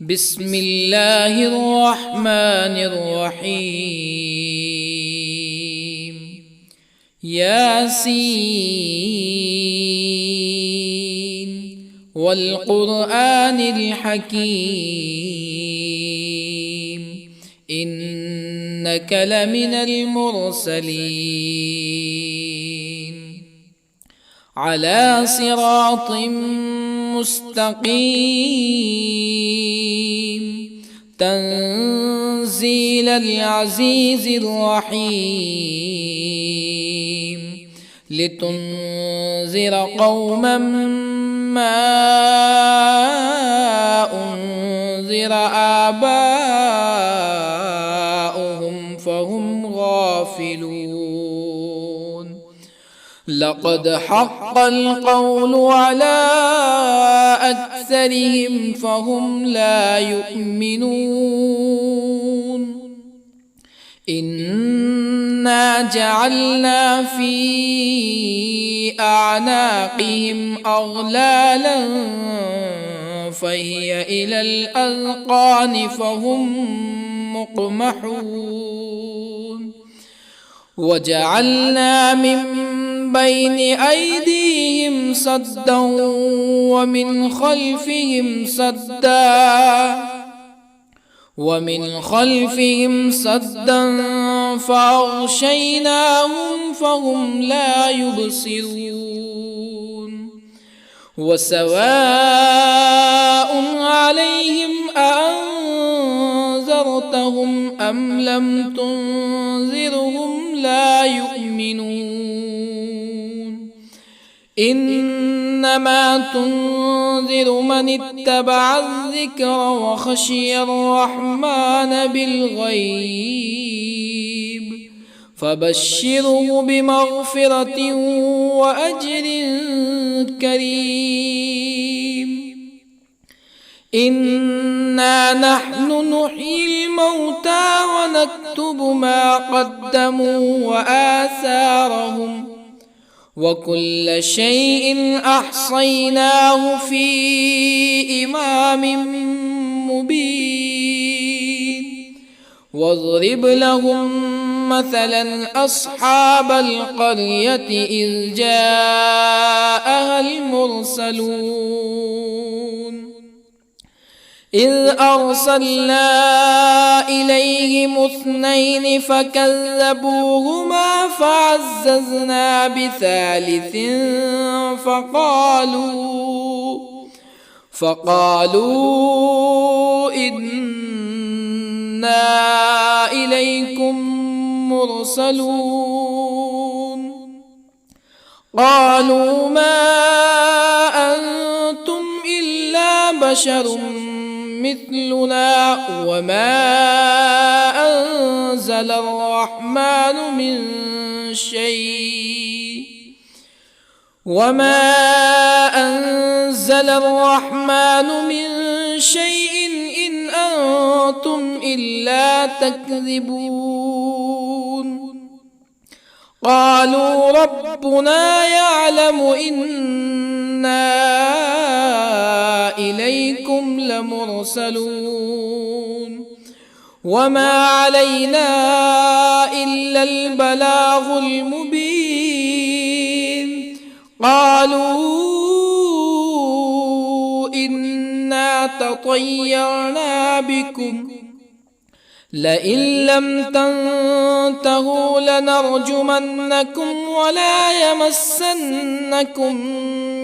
بسم الله الرحمن الرحيم. ياسين والقرآن الحكيم إنك لمن المرسلين على صراط مستقيم تنزيل العزيز الرحيم لتنذر قوما ما أنذر آباؤهم فهم غافلون. لقد حق القول على أكثرهم فهم لا يؤمنون. إنا جعلنا في أعناقهم أغلالا فهي إلى الأذقان فهم مقمحون. وجعلنا من بين أيديهم سدا ومن خلفهم سدا فأغشيناهم فهم لا يبصرون. وسواء عليهم أأنذرتهم أم لم تنذرهم لا يؤمنون. إنما تنذر من اتبع الذكر وخشي الرحمن بالغيب فبشره بمغفرة وأجر كريم. إنا نحن نحيي الموتى ونكتب ما قدموا وآثارهم وكل شيء أحصيناه في إمام مبين. واضرب لهم مثلا أصحاب القرية إذ جاءها المرسلون إذ أرسلنا إليهم اثنين فكذبوهما فعززنا بثالث فقالوا إنا إليكم مرسلون. قالوا ما أنتم إلا بشر مثلنا وما أنزل الرحمن من شيء إن أنتم إلا تكذبون. قالوا ربنا يعلم إنا إليكم لمرسلون وما علينا إلا البلاغ المبين. قالوا إنا تطيرنا بكم لئن لم تنتهوا لنرجمنكم ولا يمسنكم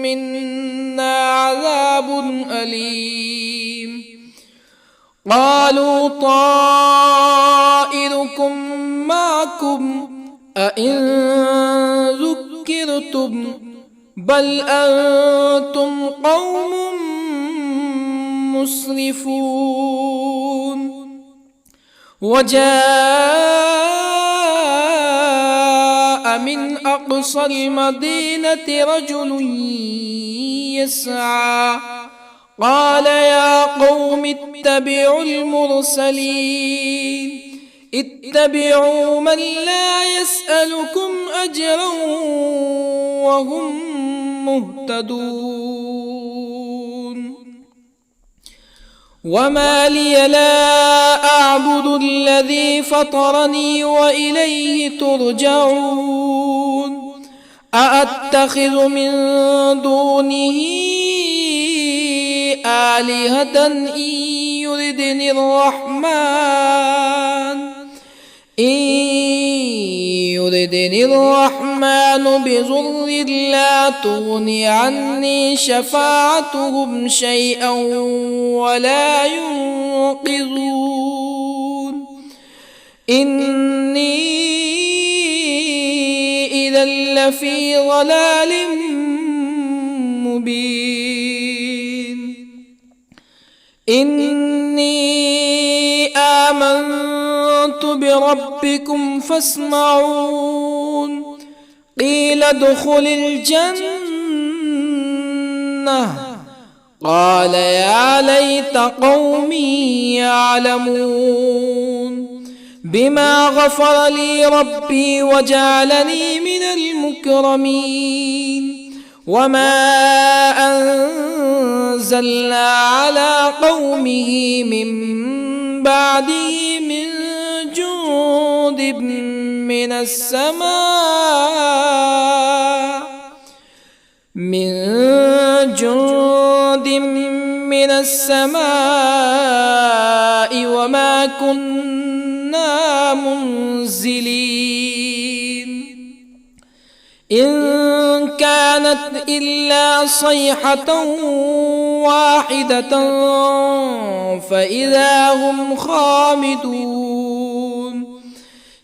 منا عذاب أليم. قالوا طائركم معكم أئن ذكرتم بل أنتم قوم مسرفون. وجاء من أقصى المدينة رجل يسعى قال يا قوم اتبعوا المرسلين اتبعوا من لا يسألكم أجرا وهم مهتدون. وما لي لا أعبد الذي فطرني وإليه ترجعون أأتخذ من دونه آلهة يردني الرحمن بضر لا تغن عني شفاعتهم شيئا ولا ينقذون إني إذا لفي ضلال مبين إني آمنت بربكم فاسمعون قيل ادخل الجنة قال يا ليت قومي يعلمون بما غفر لي ربي وجعلني من المكرمين وما أنزلنا على قومه من بعده من جند من السماء وما كنا منزلين إن كانت إلا صيحة واحدة فإذا هم خامدون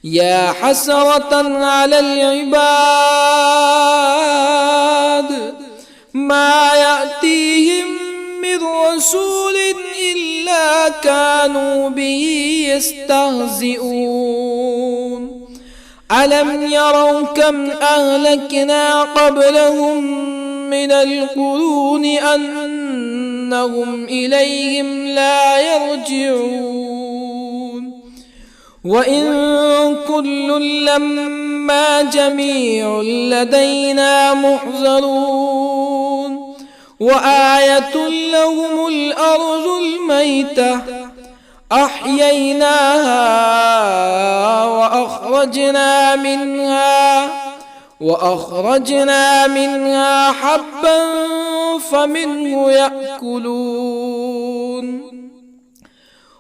يا حسرة على العباد ما يأتيهم من رسول إلا كانوا به يستهزئون ألم يروا كم أهلكنا قبلهم من القرون أنهم إليهم لا يرجعون وإن كل لما جميع لدينا محضرون وآية لهم الأرض الميتة أحييناها وأخرجنا منها حبا فمنه يأكلون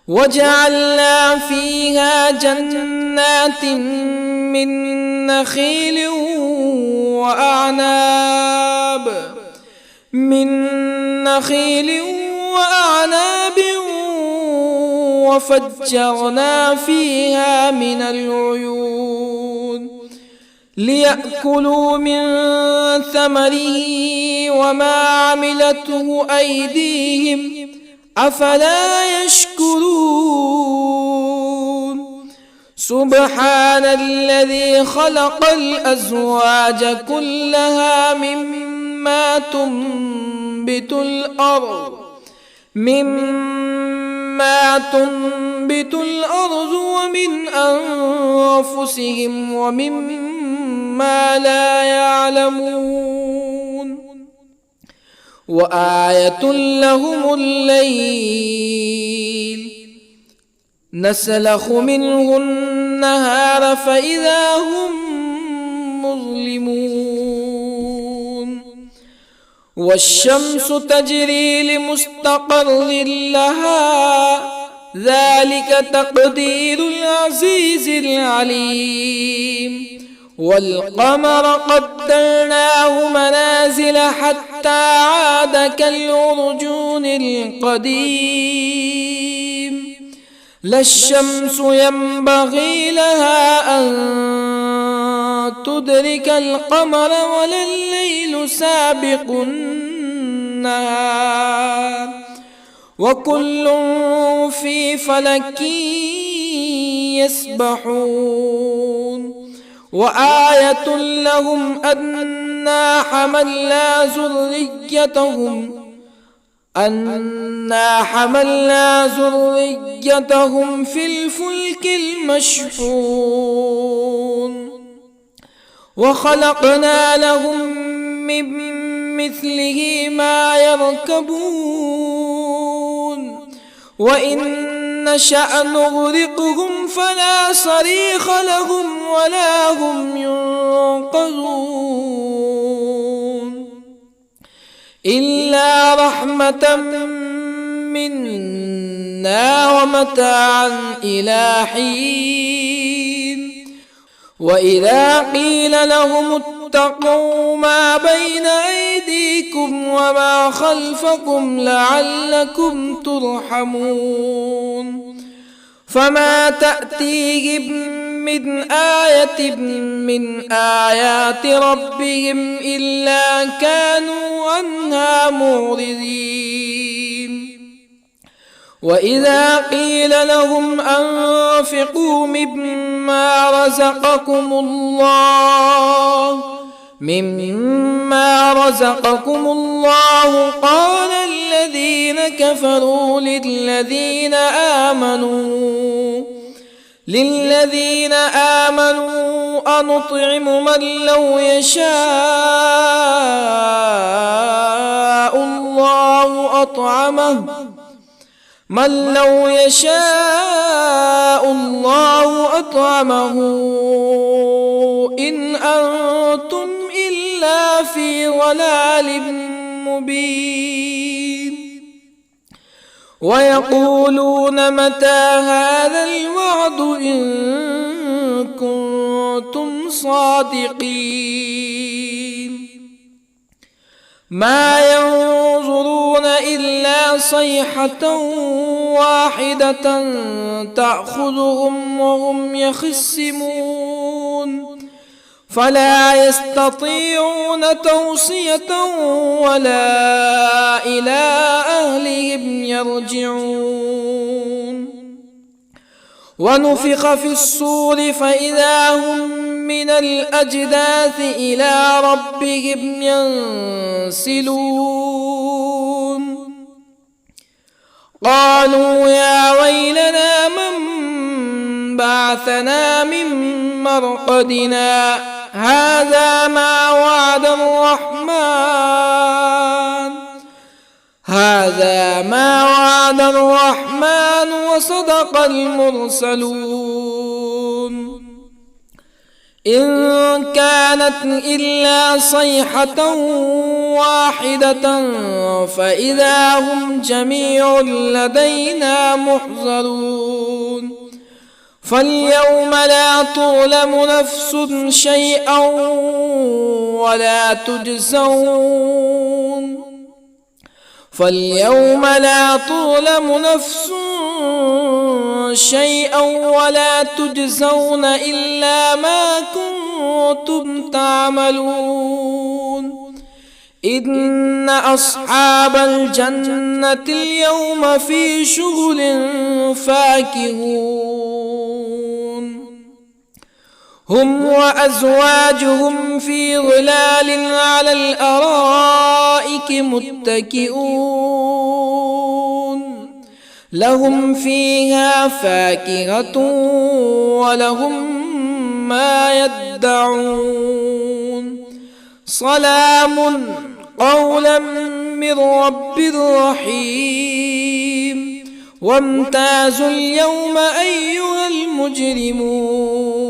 وجعلنا فيها جنات من نخيل وأعناب وفجرنا فيها من العيون ليأكلوا من ثمره وما عملته أيديهم أفلا يشكرون سبحان الذي خلق الأزواج كلها مما تنبت الأرض ومن أنفسهم ومما لا يعلمون وآية لهم الليل نسلخ منه النهار فإذا هم مظلمون والشمس تجري لمستقر لها ذلك تقدير العزيز العليم والقمر قدرناه منازل حتى عاد كالعرجون القديم لا الشمس ينبغي لها أن تدرك القمر ولا الليل سابق النهار وكل في فلك يسبحون وآية لهم أنا حملنا ذريتهم في الفلك المشحون وخلقنا لهم من مثله ما يركبون وإن نشأ نغرقهم فلا صريخ لهم ولا هم ينقذون إلا رحمة منا ومتاعا إلى حين وإذا قيل لهم اتقوا ما بين أيديكم وما خلفكم لعلكم ترحمون فما تأتيهم من آية من آيات ربهم إلا كانوا عنها معرضين وإذا قيل لهم أنفقوا مما رزقكم الله قال الذين كفروا للذين آمنوا أنطعم من لو يشاء الله أطعمه إن أنتم إلا في ضلال مبين ويقولون متى هذا الوعد إن كنتم صادقين ما ينظرون إلا صيحة واحدة تأخذهم وهم يخصمون فلا يستطيعون توصية ولا إلى أهلهم يرجعون ونفخ في الصور فإذا هم من الأجداث إلى ربهم ينسلون قالوا يا ويلنا من بعثنا من مرقدنا هذا ما وعد الرحمن وصدق المرسلون إن كانت إلا صيحة واحدة فإذا هم جميع لدينا محضرون فاليوم لا تظلم نفس شيئا ولا تجزون إلا ما كنتم تعملون إن أصحاب الجنة اليوم في شغل فاكهون هم وأزواجهم في ظلال على الأرائك متكئون لهم فيها فاكهة ولهم ما يدعون سلام قولا من رب رحيم وامتازوا اليوم أيها المجرمون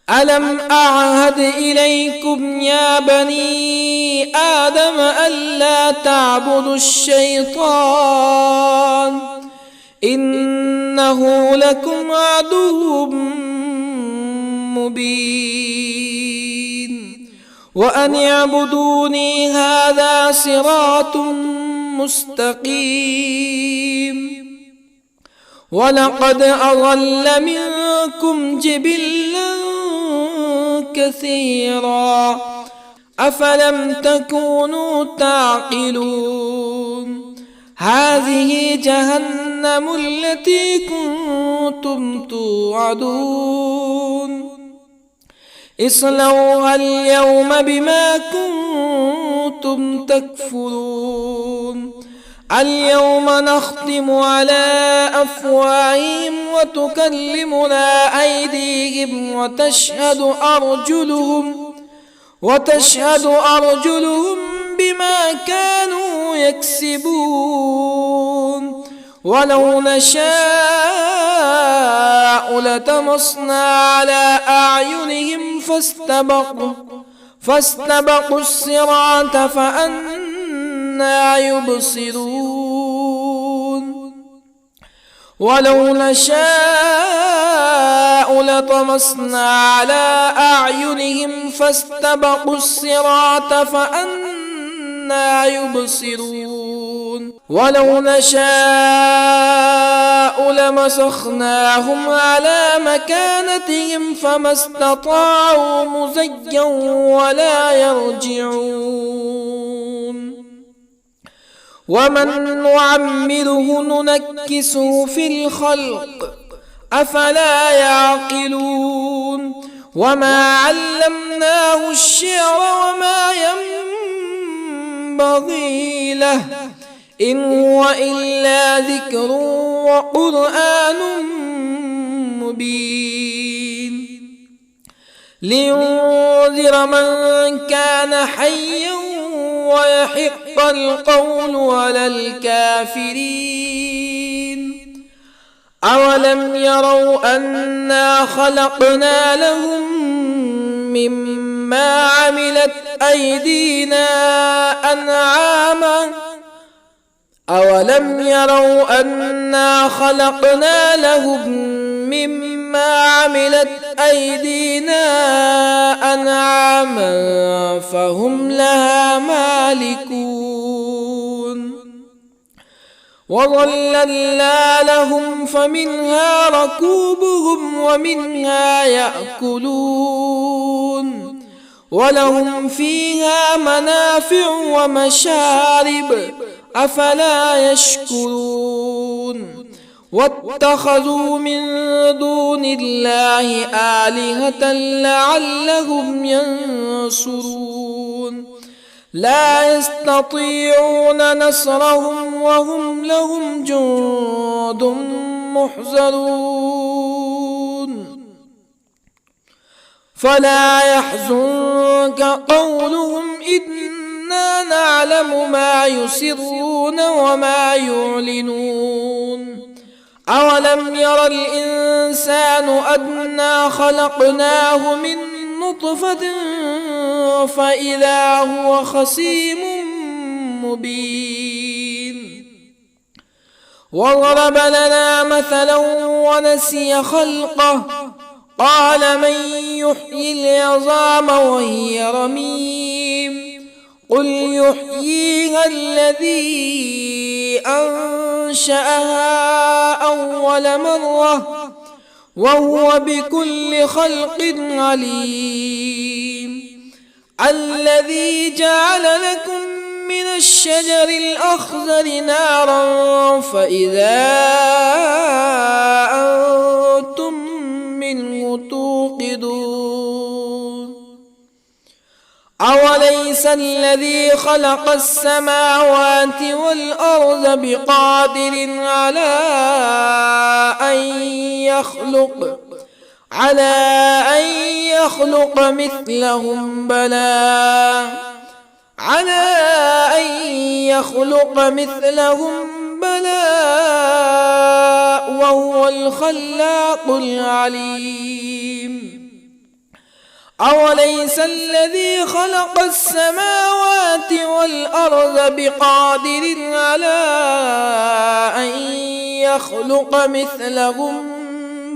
ألم أعهد إليكم يا بني آدم ألا تعبدوا الشيطان إنه لكم عدو مبين وأن اعبدوني هذا صراط مستقيم ولقد أضل منكم جبلا كثيرا أفلم تكونوا تعقلون هذه جهنم التي كنتم توعدون اصلوها اليوم بما كنتم تكفرون اليوم نختم على أفواههم وتكلمنا أيديهم وتشهد أرجلهم بما كانوا يكسبون ولو نشاء لطمسنا على أعينهم فاستبقوا الصراط فأنى يبصرون ولو نشاء لطمسنا على أعينهم فاستبقوا الصراط فأنى يبصرون ولو نشاء لمسخناهم على مكانتهم فما استطاعوا مزيا ولا يرجعون ومن نعمره ننكسه في الخلق أفلا يعقلون وما علمناه الشعر وما ينبغي له إن هو إلا ذكر وقرآن مبين لينذر من كان حيا ويحق القول على الكافرين أولم يروا أنا خلقنا لهم مما عملت أيدينا أنعاما أولم يروا أنا خلقنا لهم مما عملت أيدينا أنعاما فهم لها مالكون وظللنا لهم فمنها ركوبهم ومنها يأكلون ولهم فيها منافع ومشارب أفلا يشكرون واتخذوا من دون الله آلهة لعلهم ينصرون لا يستطيعون نصرهم وهم لهم جند محضرون فلا يحزنك قولهم إنا نعلم ما يسرون وما يعلنون أولم ير الإنسان أنا خلقناه من نطفة فإذا هو خصيم مبين وضرب لنا مثلا ونسي خلقه قال من يحيي العظام وهي رميم قل يحييها الذي أنشأها أول مرة وهو بكل خلق عليم الذي جعل لكم من الشجر الأخضر نارا فإذا أنتم منه توقدون أوليس الذي خلق السماوات والأرض بقادر على أن يخلق مثلهم بلى وهو الخلاق العليم أوليس الذي خلق السماوات والأرض بقادر على أن يخلق مثلهم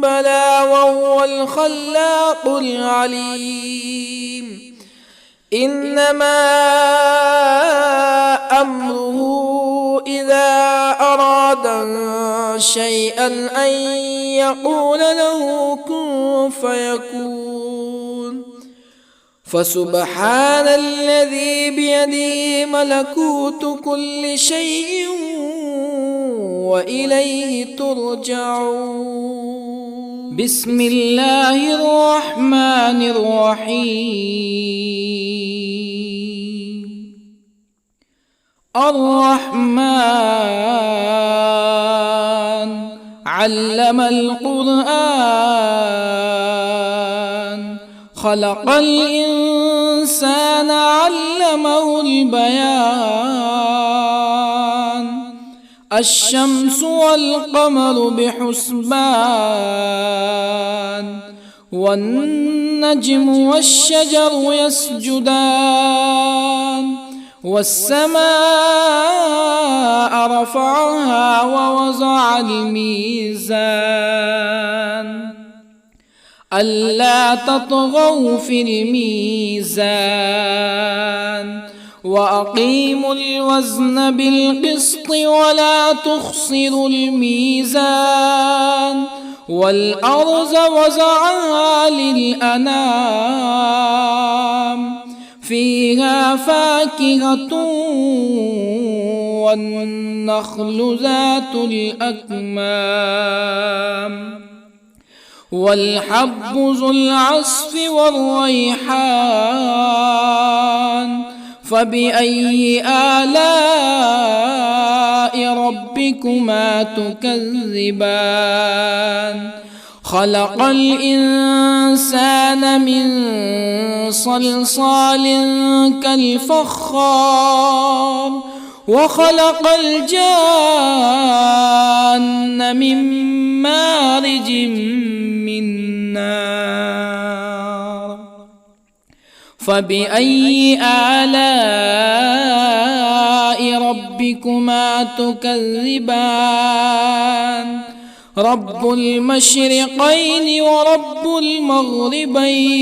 بلى وهو الخلاق العليم إنما أمره إذا أراد شيئا أن يقول له كن فيكون فسبحان الذي بيده ملكوت كل شيء وإليه ترجعون بسم الله الرحمن الرحيم الرحمن علم القرآن خلق الإنسان علمه البيان الشمس والقمر بحسبان والنجم والشجر يسجدان والسماء رفعها ووضع الميزان ألا تطغوا في الميزان وأقيموا الوزن بالقسط ولا تخسروا الميزان والأرض وضعها للأنام فيها فاكهة والنخل ذات الأكمام والحب ذو العصف والريحان فبأي آلاء ربكما تكذبان خلق الإنسان من صلصال كالفخار وخلق الجان من مارج من نار فبأي آلاء ربكما تكذبان رب المشرقين ورب المغربين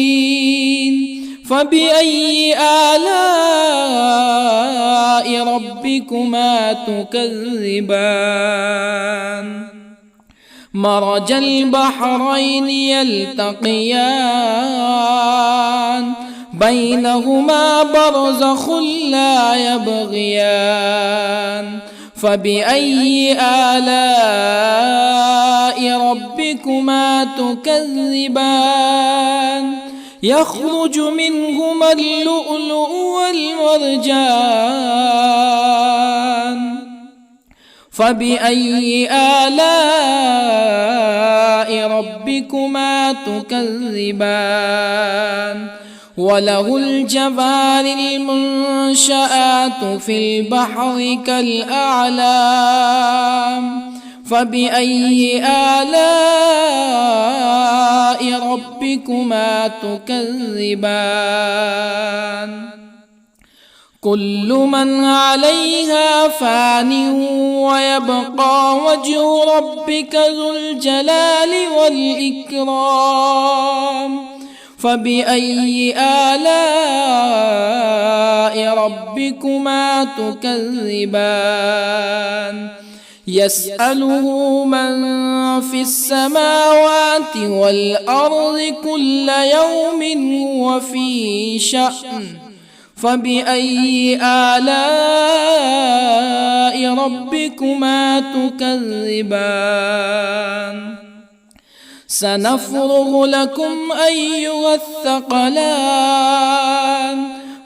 فبأي آلاء ربكما تكذبان مرج البحرين يلتقيان بينهما برزخ لا يبغيان فبأي آلاء ربكما تكذبان يخرج منهما اللؤلؤ والمرجان فبأي آلاء ربكما تكذبان وله الجوار المنشآت في البحر كالأعلام فبأي آلاء ربكما تكذبان كل من عليها فان ويبقى وجه ربك ذو الجلال والإكرام فبأي آلاء ربكما تكذبان يسأله من في السماوات والأرض كل يوم هو في شأن فبأي آلاء ربكما تكذبان سنفرغ لكم أيها الثقلان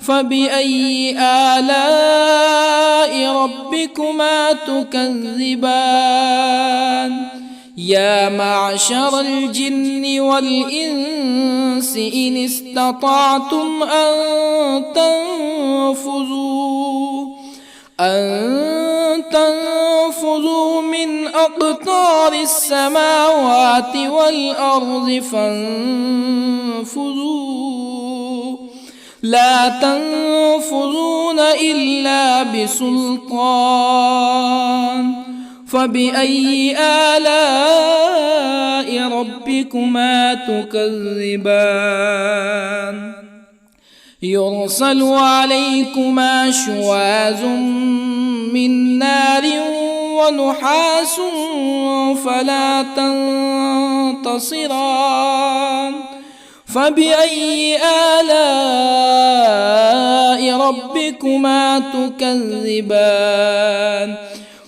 فبأي آلاء ربكما تكذبان يا معشر الجن والإنس إن استطعتم أن تنفذوا من أقطار السماوات والأرض فانفذوا لا تنفذون إلا بسلطان فبأي آلاء ربكما تكذبان يرسل عليكما شواظ من نار ونحاس فلا تنتصران فبأي آلاء ربكما تكذبان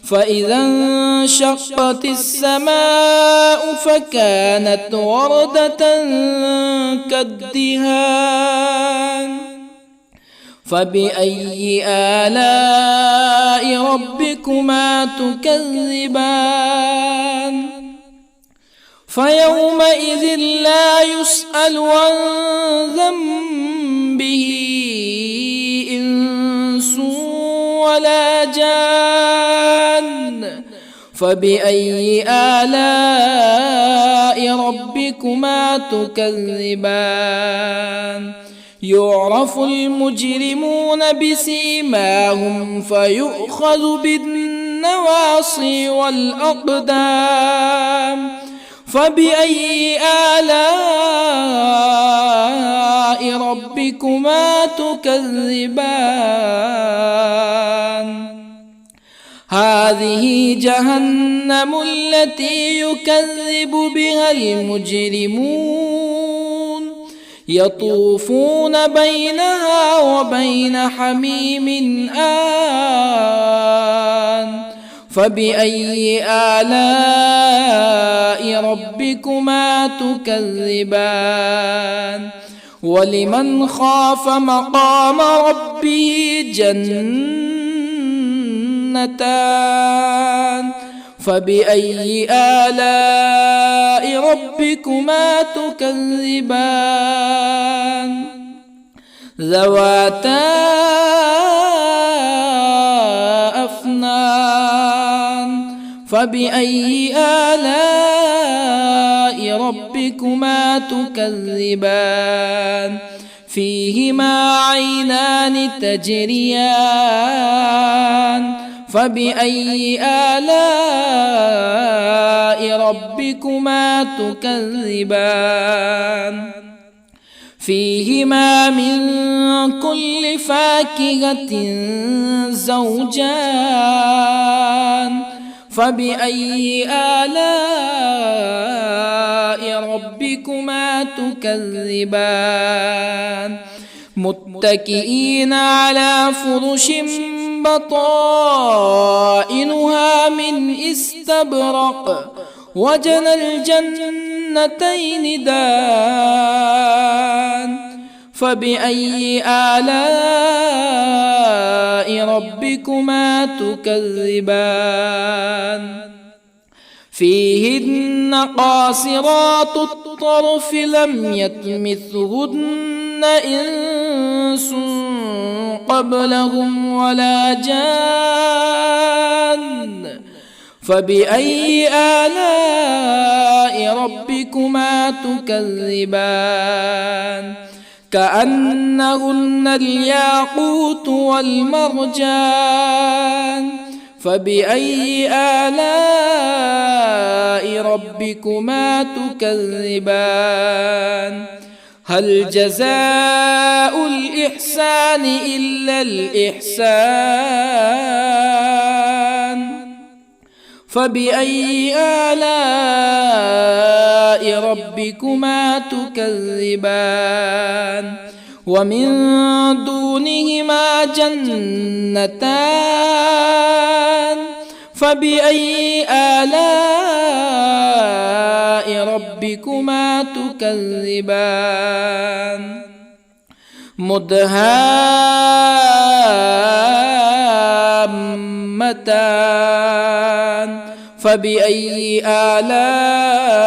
فإذا انشقت السماء فكانت وردة كالدهان فبأي آلاء ربكما تكذبان فيومئذ لا يسأل عن ذنبه إنس ولا جان فبأي آلاء ربكما تكذبان يعرف المجرمون بسيماهم فيؤخذ بالنواصي والأقدام فبأي آلاء ربكما تكذبان هذه جهنم التي يكذب بها المجرمون يطوفون بينها وبين حميم آن فبأي آلاء ربكما تكذبان ولمن خاف مقام ربه جنتان فبأي آلاء ربكما تكذبان ذواتا أفنان فبأي آلاء ربكما تكذبان فيهما عينان تجريان فبأي آلاء ربكما تكذبان فيهما من كل فاكهة زوجان فبأي آلاء ربكما تكذبان متكئين على فرش بطائنها من استبرق وجنى الجنتين دان فبأي آلاء ربكما تكذبان فيهن قاصرات الطرف لم يطمثهن إنس قبلهم ولا جان فبأي آلاء ربكما تكذبان كأنهن الياقوت والمرجان فبأي آلاء ربكما تكذبان هل جزاء الإحسان إلا الإحسان فبأي آلاء ربكما تكذبان ومن دونهما جنتان فبأي آلاء ربكما تكذبان مدهامتان فبأي آلاء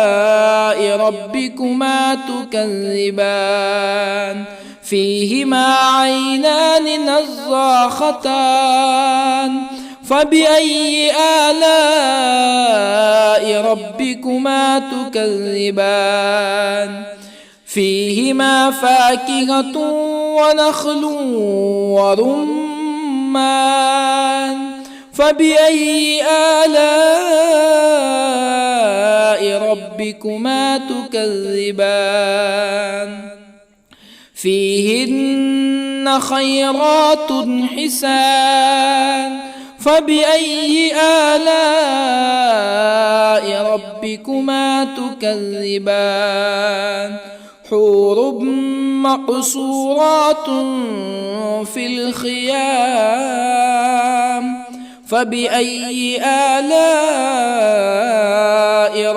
ربكما تكذبان فيهما عينان نضاختان فبأي آلاء ربكما تكذبان فيهما فاكهة ونخل ورمان فبأي آلاء ربكما تكذبان فيهن خيرات حسان فبأي آلاء ربكما تكذبان حور مقصورات في الخيام فبأي آلاء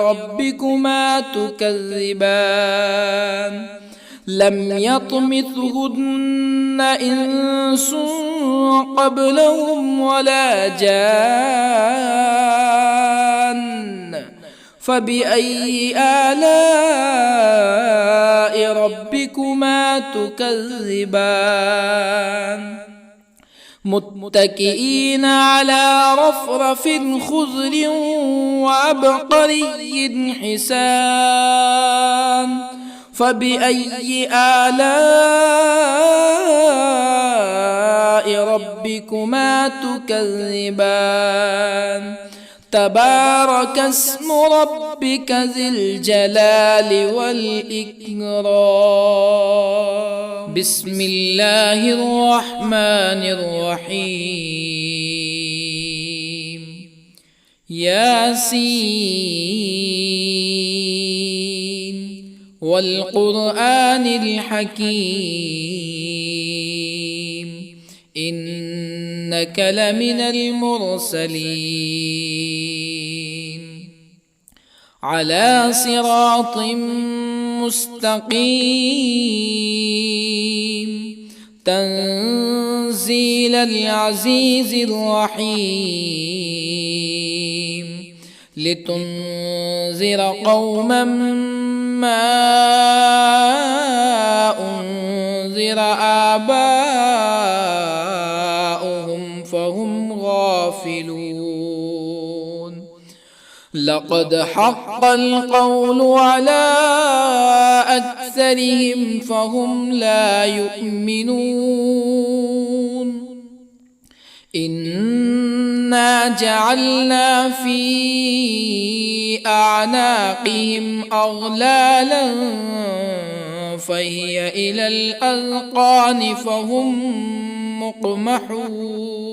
ربكما تكذبان لم يطمثهن إنس قبلهم ولا جان فبأي آلاء ربكما تكذبان متكئين على رفرف خضر وعبقري حسان فبأي آلاء ربكما تكذبان تبارك اسم ربك ذي الجلال والإكرام بسم الله الرحمن الرحيم ياسين والقرآن الحكيم إنك لمن المرسلين على صراط مستقيم تنزيل العزيز الرحيم لتنذر قوما ما أنذر آباؤهم فهم غافلون لقد حق القول على أكثرهم فهم لا يؤمنون إنا جعلنا في أعناقهم أغلالا فهي إلى الأذقان فهم مقمحون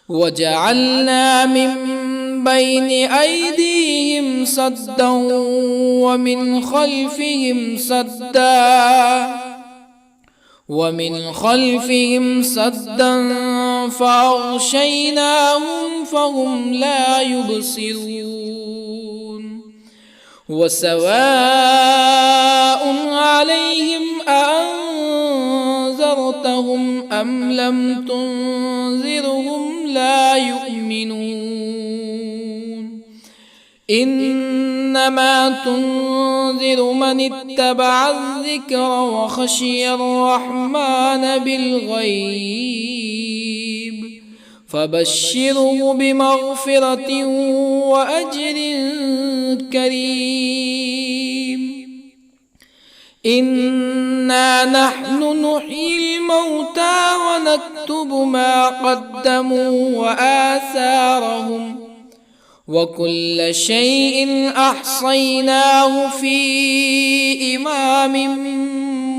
وجعلنا من بين أيديهم سدا ومن خلفهم سدا فأغشيناهم فهم لا يبصرون وسواء عليهم أأنذرتهم أم لم تنذرهم لا يؤمنون إنما تنذر من اتبع الذكر وخشي الرحمن بالغيب فبشره بمغفرة وأجر كريم إنا نحن نحيي الموتى ونكتب ما قدموا وآثارهم وكل شيء أحصيناه في إمام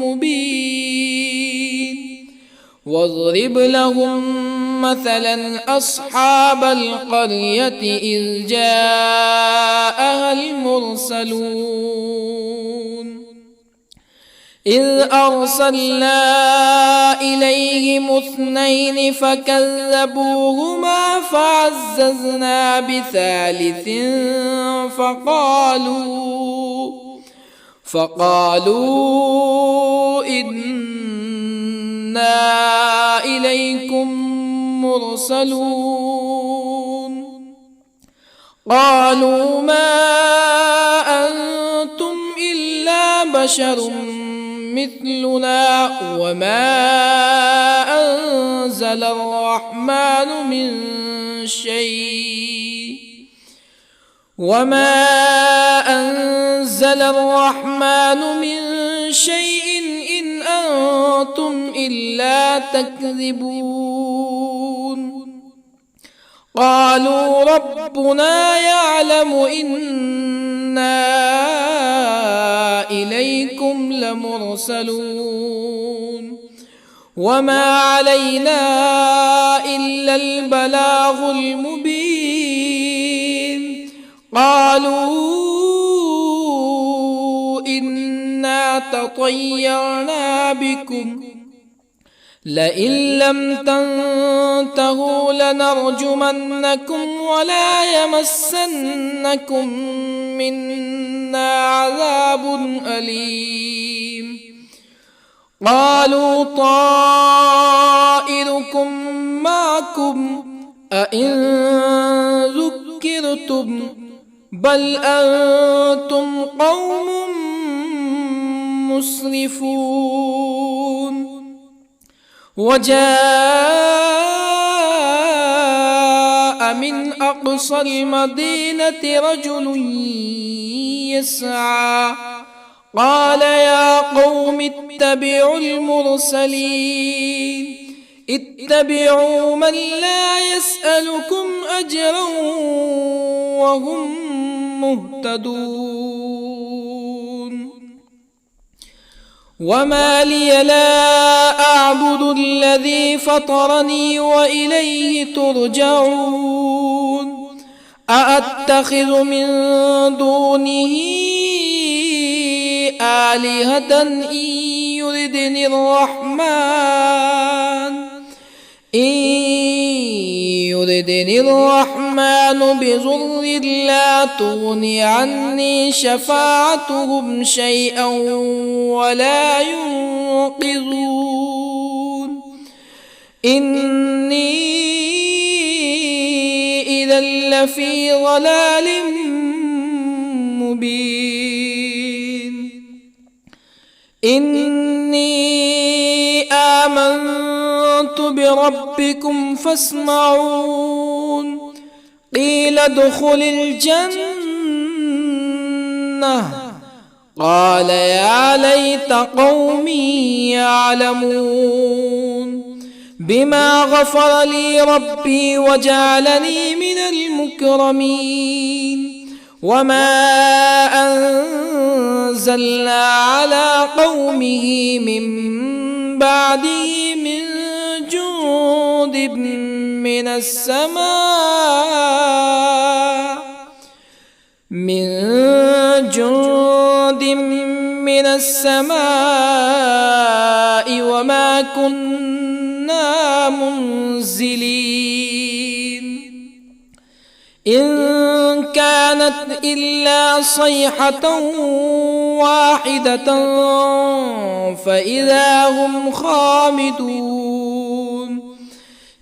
مبين واضرب لهم مثلا أصحاب القرية إذ جاءها المرسلون إذ أرسلنا إليهم اثنين فكذبوهما فعززنا بثالث فقالوا إنا إليكم مرسلون قالوا ما أنتم إلا بشر مثلنا وما أنزل الرحمن من شيء إن أنتم إلا تكذبون قالوا ربنا يعلم إنا إليكم لمرسلون وما علينا إلا البلاغ المبين قالوا إنا تطيرنا بكم لئن لم تنتهوا لنرجمنكم ولا يمسنكم منا عذاب أليم قالوا طائركم معكم أئن ذكرتم بل أنتم قوم مسرفون. وجاء من أقصى المدينة رجل يسعى قال يا قوم اتبعوا المرسلين اتبعوا من لا يسألكم أجرا وهم مهتدون. وما لي لا أعبد الذي فطرني وإليه ترجعون. أأتخذ من دونه آلهة إن يردني الرحمن بضر لا تغني عني شفاعتهم شيئا ولا ينقذون. إني إذا لفي ضلال مبين. إني آمنت بربكم فاسمعون. قيل ادخل الجنة قال يا ليت قومي يعلمون بما غفر لي ربي وجعلني من المكرمين. وما أنزلنا على قومه من بعده من جند من السماء وما كنا منزلين. إن كانت إلا صيحة واحدة فإذا هم خامدون.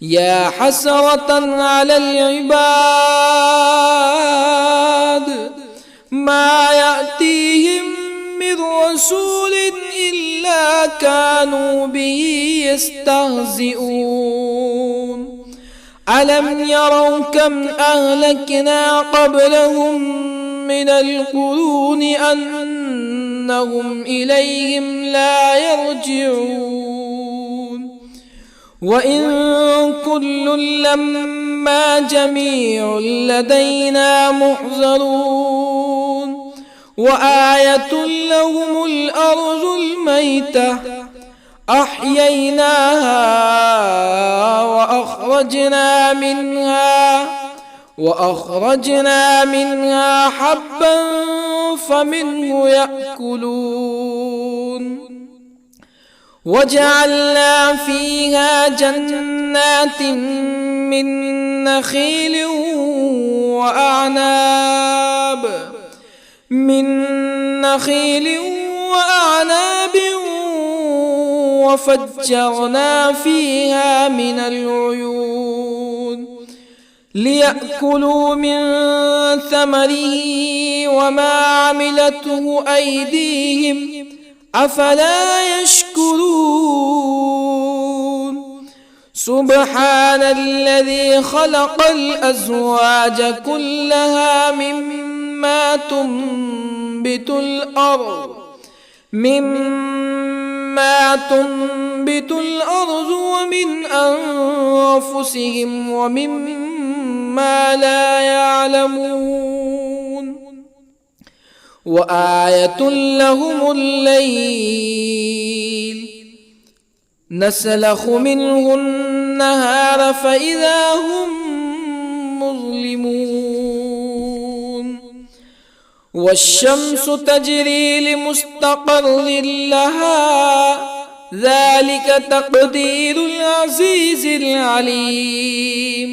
يا حسرة على العباد ما يأتيهم من رسول إلا كانوا به يستهزئون. ألم يروا كم أهلكنا قبلهم من القرون أنهم إليهم لا يرجعون. وإن كل لما جميع لدينا محضرون. وآية لهم الأرض الميتة أحييناها وأخرجنا منها حبا فمنه يأكلون. وجعلنا فيها جنات من نخيل وأعناب وفجرنا فيها من العيون ليأكلوا من ثمره وما عملته أيديهم أفلا يشكرون. سبحان الذي خلق الأزواج كلها مما تنبت الأرض ومن أنفسهم ومما لا يعلمون. وآية لهم الليل نسلخ منه النهار فإذا هم مظلمون. والشمس تجري لمستقر لها ذلك تقدير العزيز العليم.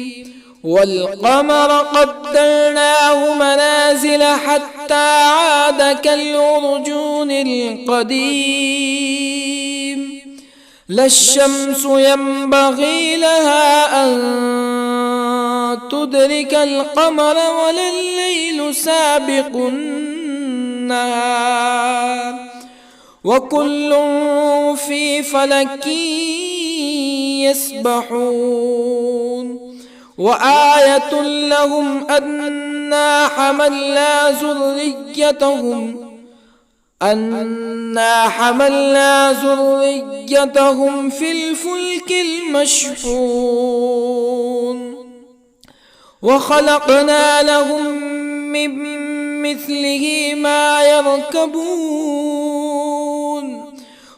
والقمر قدرناه منازل حتى عاد كالعرجون القديم. لا الشمس ينبغي لها أن تدرك القمر ولا الليل الليل سابق النهار وكل في فلك يسبحون وآية لهم أنا حملنا ذريتهم في الفلك المشحون وخلقنا لهم من مثله ما يركبون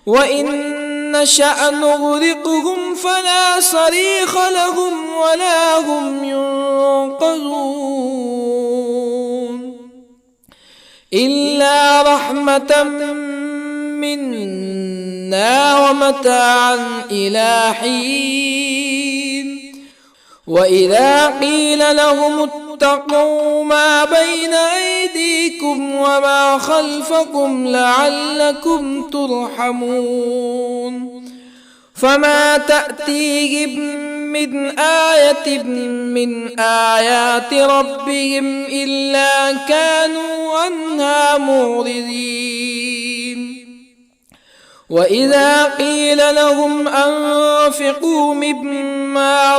وإن نشأ نغرقهم فلا صريخ لهم ولا هم ينقذون إلا رحمة منا ومتاعا إلى حين وإذا قيل لهم اتقوا ما بين أيديكم وما خلفكم لعلكم ترحمون فما تأتيهم من آية من آيات ربهم إلا كانوا عنها معرضين وإذا قيل لهم أنفقوا مما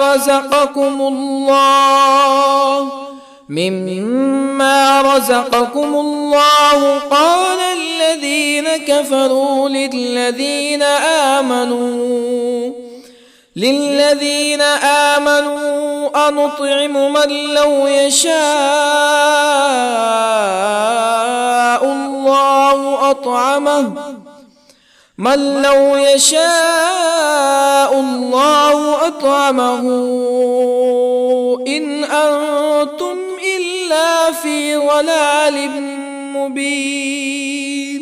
رزقكم الله قال الذين كفروا للذين آمنوا أنطعم من لو يشاء الله أطعمه إن أنتم إلا في ضلال مبين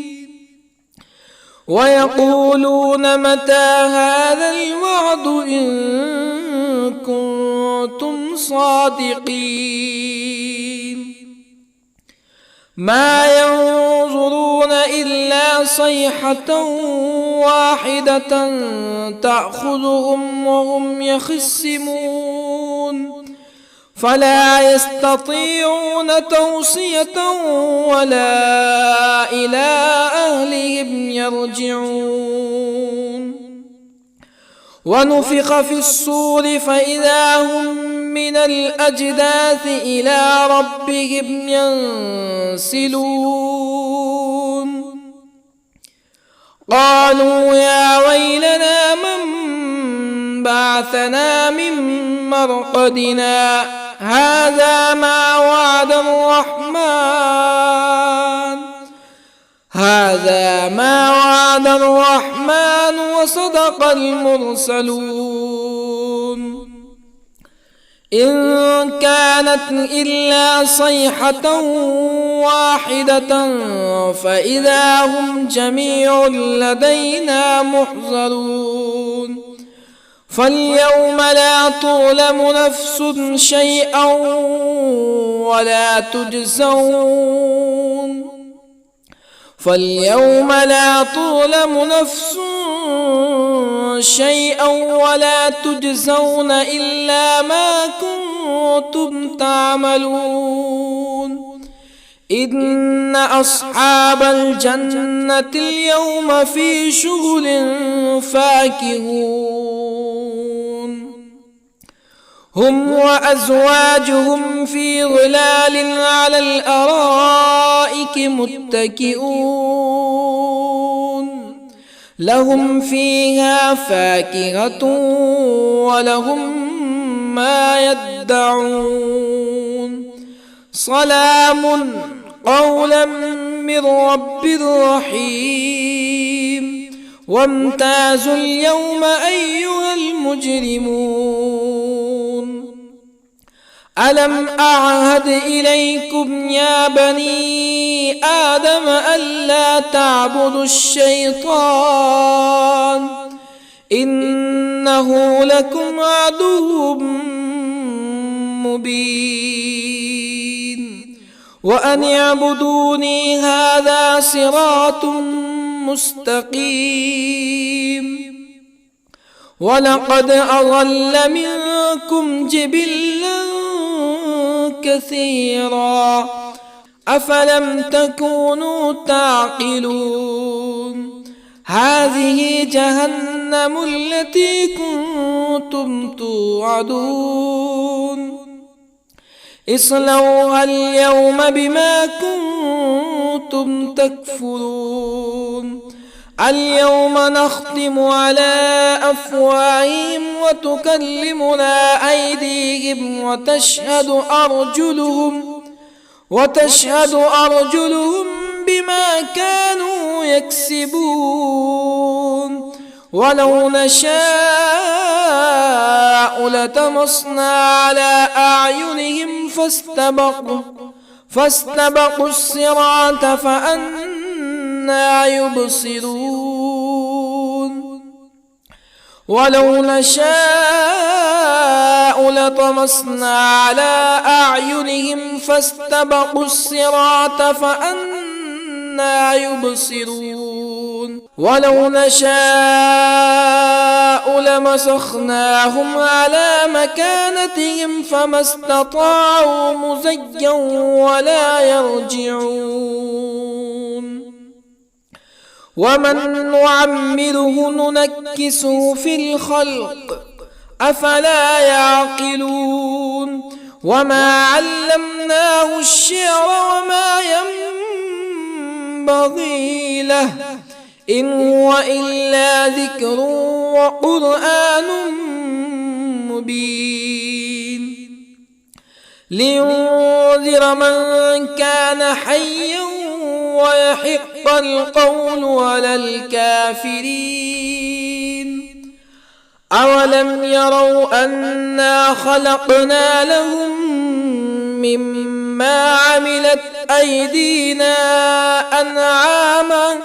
ويقولون متى هذا الوعد إن كنتم صادقين ما ينظرون إلا صيحة واحدة تأخذهم وهم يخصمون فلا يستطيعون توصية ولا إلى أهلهم يرجعون ونفخ في الصور فإذا هم من الأجداث إلى ربهم ينسلون قالوا يا ويلنا من بعثنا من مرقدنا هذا ما وعد الرحمن وصدق المرسلون إن كانت إلا صيحة واحدة فإذا هم جميع لدينا محضرون فاليوم لا تظلم نفس شيئا ولا تجزون إلا ما كنتم تعملون إن أصحاب الجنة اليوم في شغل فاكهون هم وأزواجهم في ظلال على الأرائك متكئون لهم فيها فاكهة ولهم ما يدعون سلام قولا من رب رحيم وامتازوا اليوم أيها المجرمون ألم أعهد إليكم يا بني آدم ألا تعبدوا الشيطان إنه لكم عدو مبين وأن اعبدوني هذا صراط مستقيم ولقد أضل منكم جبلا كثيرا أفلم تكونوا تعقلون هذه جهنم التي كنتم توعدون اصلوها اليوم بما كنتم تكفرون اليوم نختم على أفواههم وتكلمنا أيديهم وتشهد أرجلهم بما كانوا يكسبون ولو نشاء لطمسنا على أعينهم فاستبقوا الصراط فأنى يبصرون ولو نشاء لطمسنا على أعينهم فاستبقوا الصراط فأنى يبصرون ولو نشاء لمسخناهم على مكانتهم فما استطاعوا مزيا ولا يرجعون ومن نعمره ننكسه في الخلق أفلا يعقلون وما علمناه الشعر وما ينبغي له إن هو إلا ذكر وقرآن مبين لينذر من كان حيا ويحق القول على الكافرين أولم يروا أنا خلقنا لهم مما عملت أيدينا أنعاما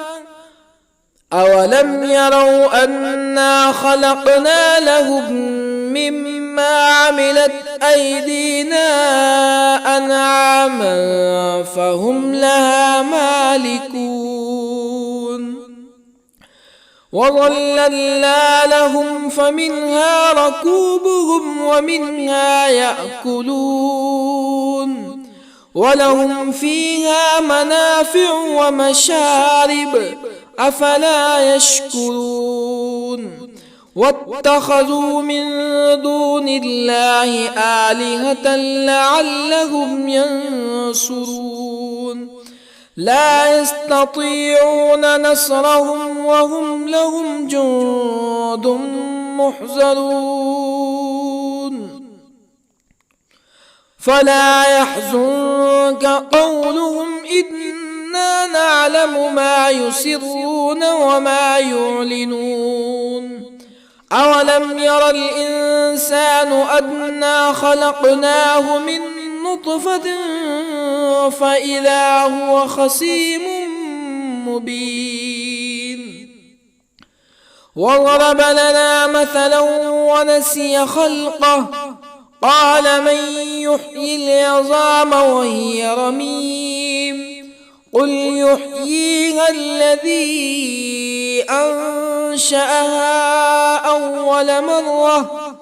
أولم يروا أنا خلقنا لهم مما عملت أيدينا أنعاما فهم لها مالكون وظللنا لهم فمنها ركوبهم ومنها يأكلون ولهم فيها منافع ومشارب أفلا يشكرون واتخذوا من دون الله آلهة لعلهم ينصرون لا يستطيعون نصرهم وهم لهم جند محضرون فلا يحزنك قولهم إنا نعلم ما يسرون وما يعلنون أولم ير الإنسان أنا خلقناه من نطفة فإذا هو خصيم مبين وضرب لنا مثلا ونسي خلقه قال من يحيي العظام وهي رميم قل يحييها الذي أنشأها أول مرة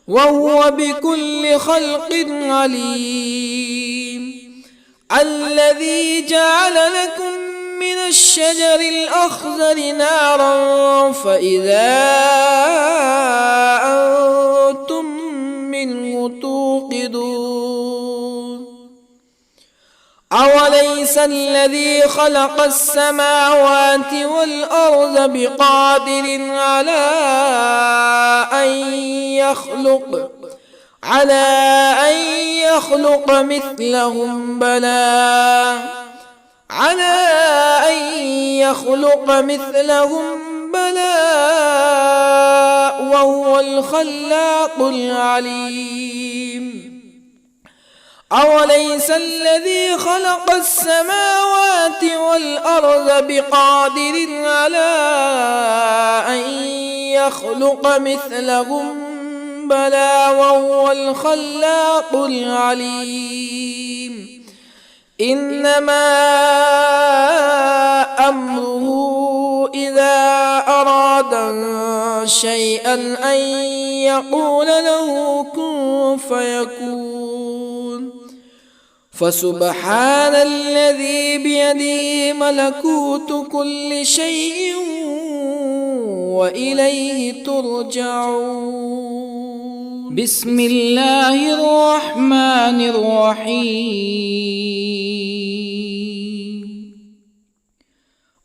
وهو بكل خلق عليم الذي جعل لكم من الشجر الأخضر نارا فإذا أنتم منه توقدون أوليس الذي خلق السماوات والأرض بقادر على أن يخلق مثلهم بلى وهو الخلاق العليم أوليس الذي خلق السماوات والأرض بقادر على أن يخلق مثلهم بلى وهو الخلاق العليم إنما أمره إذا أراد شيئا أن يقول له كن فيكون فسبحان الذي بيده ملكوت كل شيء وإليه ترجعون. بسم الله الرحمن الرحيم.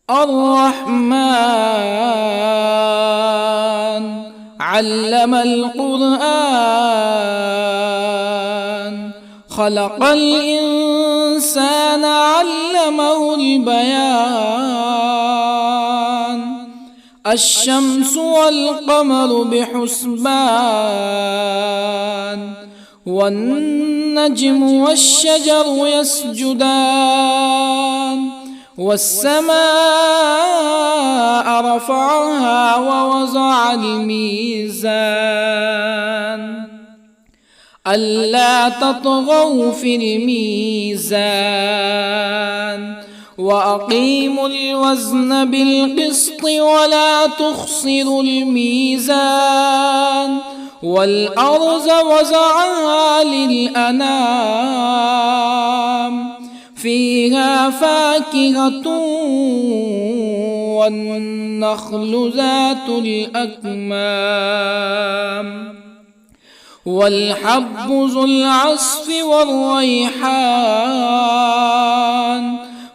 الرحمن علم القرآن، خلق الإنسان علمه البيان. الشمس والقمر بحسبان، والنجم والشجر يسجدان. والسماء رفعها ووضع الميزان، ألا تطغوا في الميزان. وأقيموا الوزن بالقسط ولا تخسروا الميزان. والأرض وضعها للأنام، فيها فاكهة والنخل ذات الأكمام، والحب ذو العصف والريحان.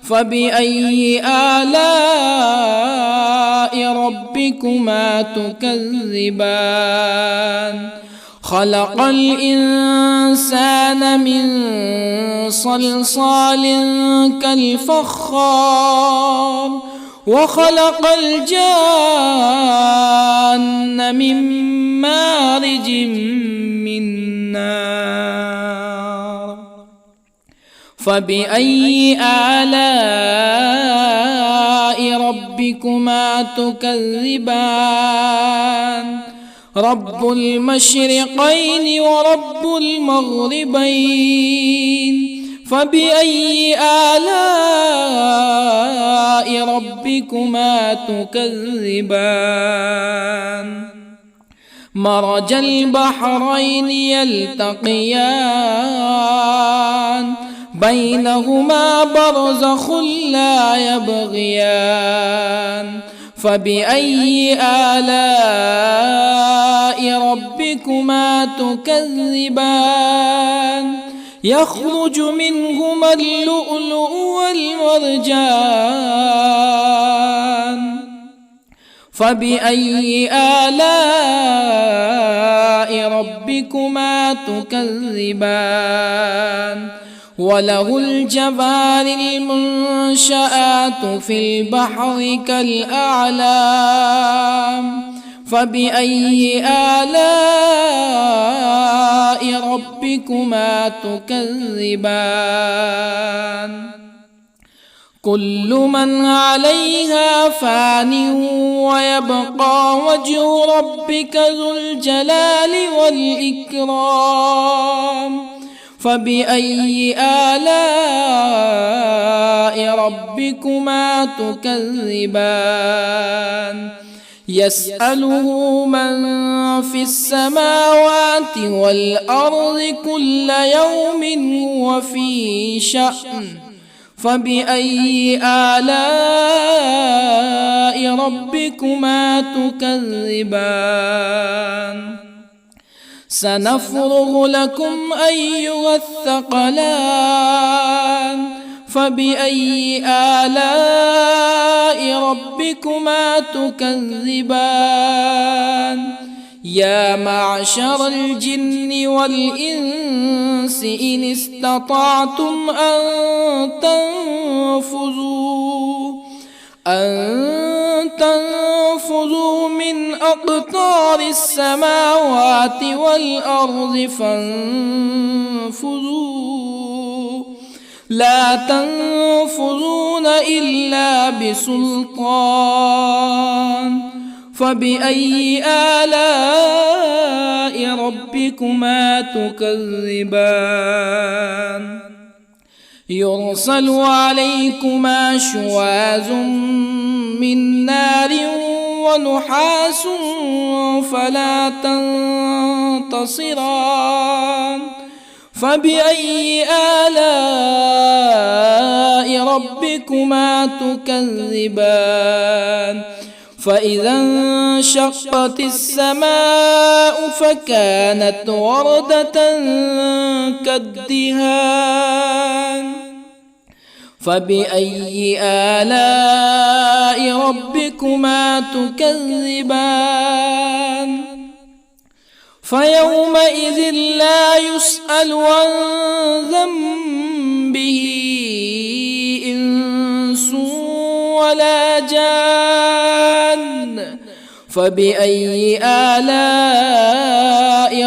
فبأي آلاء ربكما تكذبان؟ خلق الإنسان من صلصال كالفخار، وخلق الجان من مارج من نار. فبأي آلاء ربكما تكذبان؟ رب المشرقين ورب المغربين. فبأي آلاء ربكما تكذبان؟ مرج البحرين يلتقيان، بينهما برزخ لا يبغيان. فبأي آلاء ربكما تكذبان؟ يخرج منهما اللؤلؤ والمرجان. فبأي آلاء ربكما تكذبان؟ وله الجوار المنشآت في البحر كالأعلام. فبأي آلاء ربكما تكذبان؟ كل من عليها فان ويبقى وجه ربك ذو الجلال والإكرام. فبأي آلاء ربكما تكذبان؟ يسأله من في السماوات والأرض كل يوم هو في شأن. فبأي آلاء ربكما تكذبان؟ سنفرغ لكم أيها الثقلان. فبأي آلاء ربكما تكذبان؟ يا معشر الجن والإنس إن استطعتم أن تنفذوا من أقطار السماوات والأرض فانفذوا، لا تنفذون إلا بسلطان. فبأي آلاء ربكما تكذبان؟ يرسل عليكما شواظ من نار ونحاس فلا تنتصران. فبأي آلاء ربكما تكذبان فإذا انشقت السماء فكانت وردة كالدهان فبأي آلاء ربكما تكذبان فيومئذ لا يسأل عن ذنبه إنس ولا جان فبأي آلاء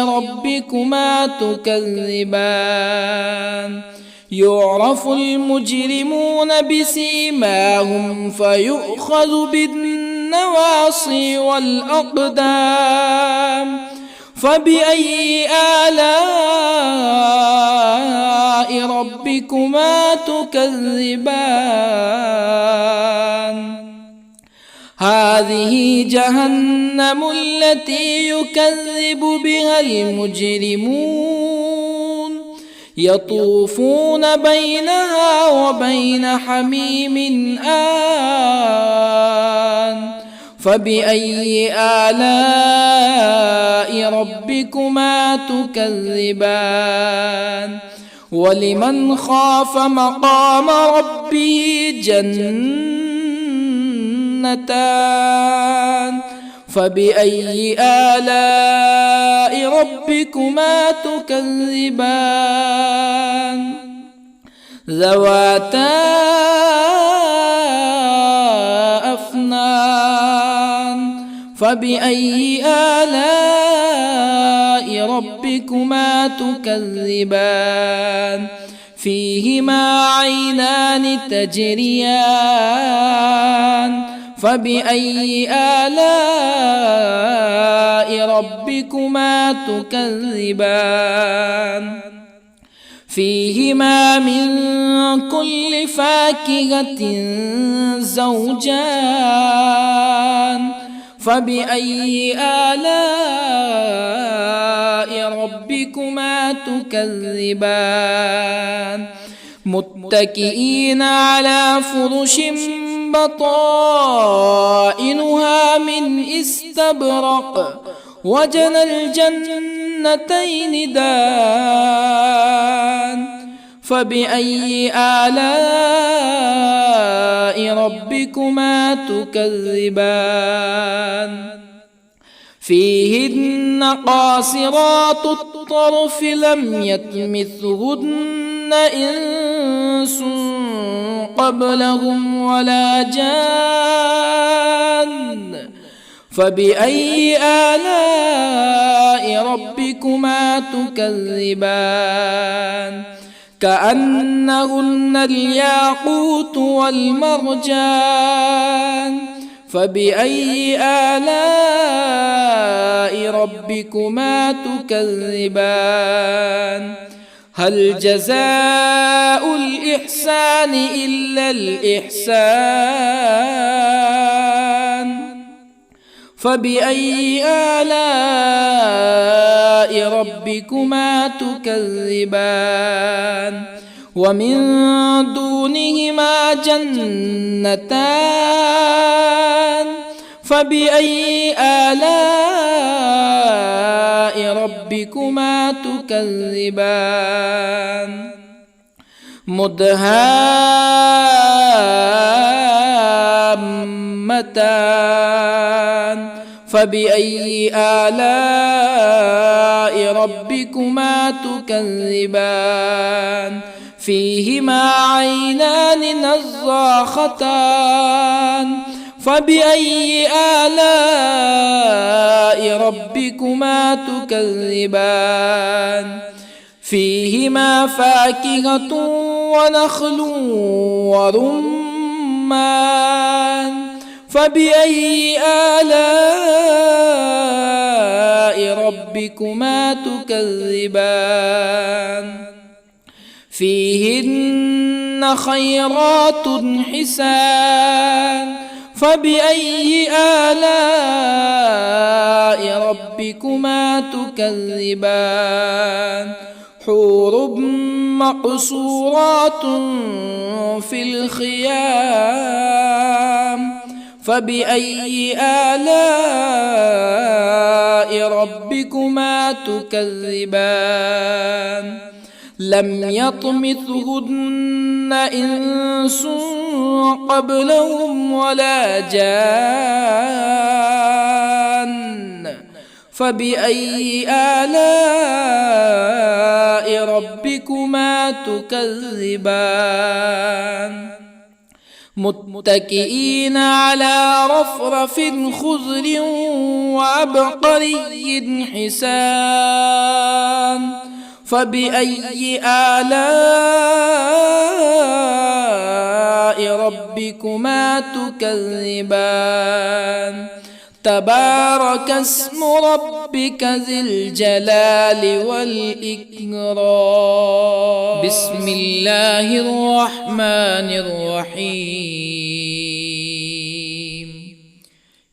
ربكما تكذبان يعرف المجرمون بسيماهم فيؤخذ بالنواصي والأقدام فبأي آلاء ربكما تكذبان هذه جهنم التي يكذب بها المجرمون يطوفون بينها وبين حميم آن فبأي آلاء ربكما تكذبان ولمن خاف مقام ربه جنتان فبأي آلاء ربكما تكذبان ذواتا أفنان فبأي آلاء ربكما تكذبان فيهما عينان تجريان فبأي آلاء ربكما تكذبان فيهما من كل فاكهة زوجان فبأي آلاء ربكما تكذبان متكئين على فرش بطائنها من استبرق وجنى الجنتين دان فبأي آلاء ربكما تكذبان فيهن قاصرات الطرف لم يطمثهن إنس قبلهم ولا جان فبأي آلاء ربكما تكذبان كأنهن الياقوت والمرجان فبأي آلاء ربكما تكذبان هل جزاء الإحسان إلا الإحسان فبأي آلاء ربكما تكذبان ومن دونهما جنتان فبأي آلاء ربكما تكذبان مدهامتان فبأي آلاء ربكما تكذبان فيهما عينان نضاختان فبأي آلاء ربكما تكذبان فيهما فاكهة ونخل ورمان فبأي آلاء ربكما تكذبان فيهن خيرات حسان فبأي آلاء ربكما تكذبان حور مقصورات في الخيام فبأي آلاء ربكما تكذبان لم يطمثهن إنس قبلهم ولا جان فبأي آلاء ربكما تكذبان متكئين على رفرف خضر وعبقري حسان فبأي آلاء ربكما تكذبان تبارك اسم ربك ذي الجلال والإكرام بسم الله الرحمن الرحيم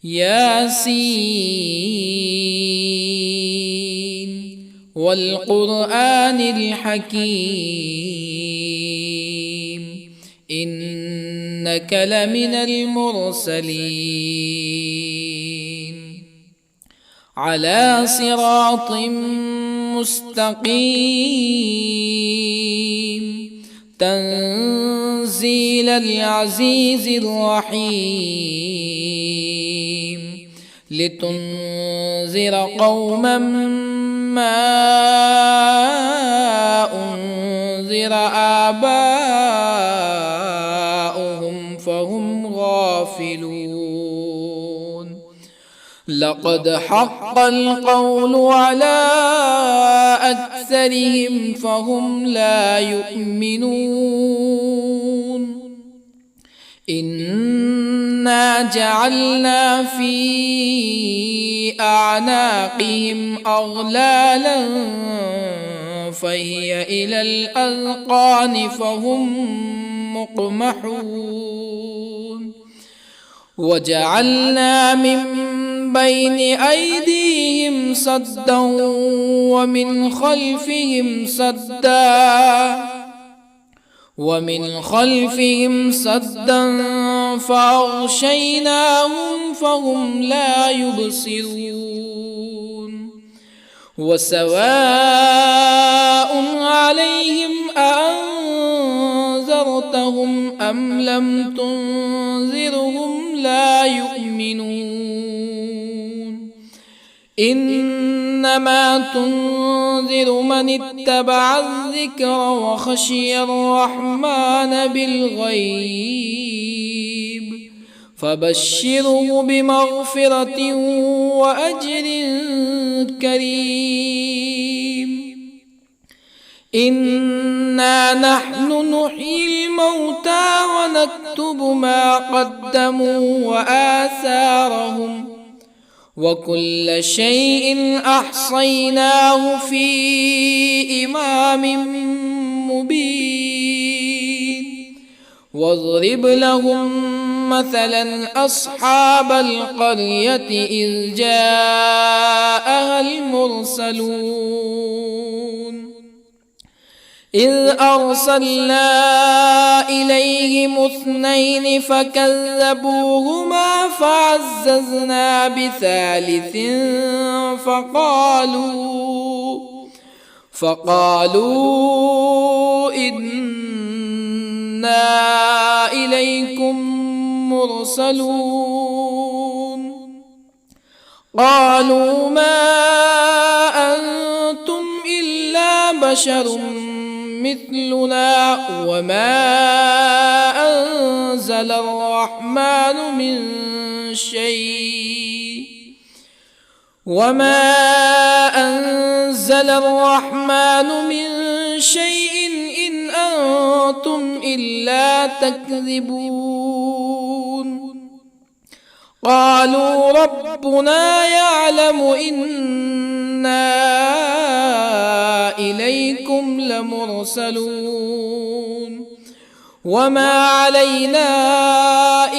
ياسين والقرآن الحكيم إنك لمن المرسلين على صراط مستقيم تنزيل العزيز الرحيم لتنذر قوما ما أنذر آباؤهم فهم غافلون لقد حق القول على أكثرهم فهم لا يؤمنون إنا جعلنا في أعناقهم أغلالا فهي إلى الأذقان فهم مقمحون وجعلنا من بين أيديهم سدا ومن خلفهم سدا فأغشيناهم فهم لا يبصرون وسواء عليهم أأنذرتهم أم لم تنذرهم لا يؤمنون إنما تنذر من اتبع الذكر وخشي الرحمن بالغيب فبشره بمغفرة وأجر كريم إنا نحن نحيي الموتى ونكتب ما قدموا وآثارهم وكل شيء أحصيناه في إمام مبين واضرب لهم مثلا أصحاب القرية إذ جاءها المرسلون إذ أرسلنا إليهم اثنين فكذبوهما فعززنا بثالث فقالوا إنا إليكم مرسلون قالوا ما أنتم إلا بشر مثلنا وما أنزل الرحمن من شيء إن أنتم إلا تكذبون قالوا ربنا يعلم إنا إليكم لمرسلون وما علينا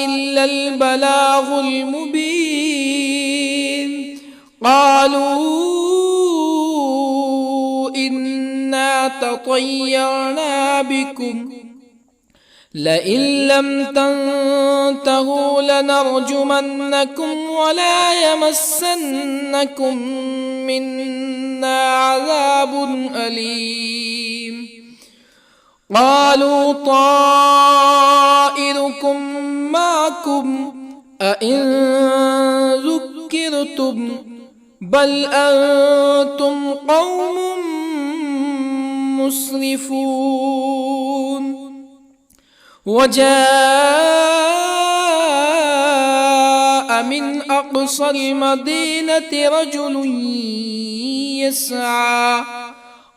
إلا البلاغ المبين قالوا إنا تطيرنا بكم لئن لم تنتهوا لنرجمنكم ولا يمسنكم منا عذاب أليم قالوا طائركم معكم أئن ذكرتم بل أنتم قوم مسرفون وجاء من أقصى المدينة رجل يسعى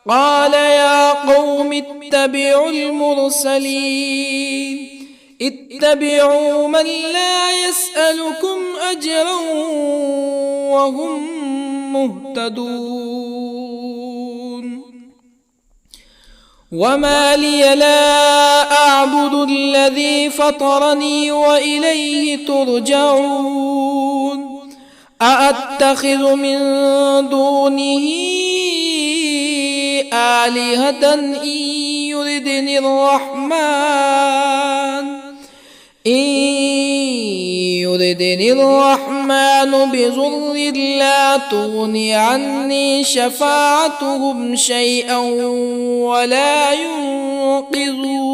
قال يا قوم اتبعوا المرسلين اتبعوا من لا يسألكم أجرا وهم مهتدون وما لي لا أعبد الذي فطرني وإليه ترجعون أأتخذ من دونه آلهة إن يردني الرحمن بضر لا تغني عني شفاعتهم شيئا ولا ينقذون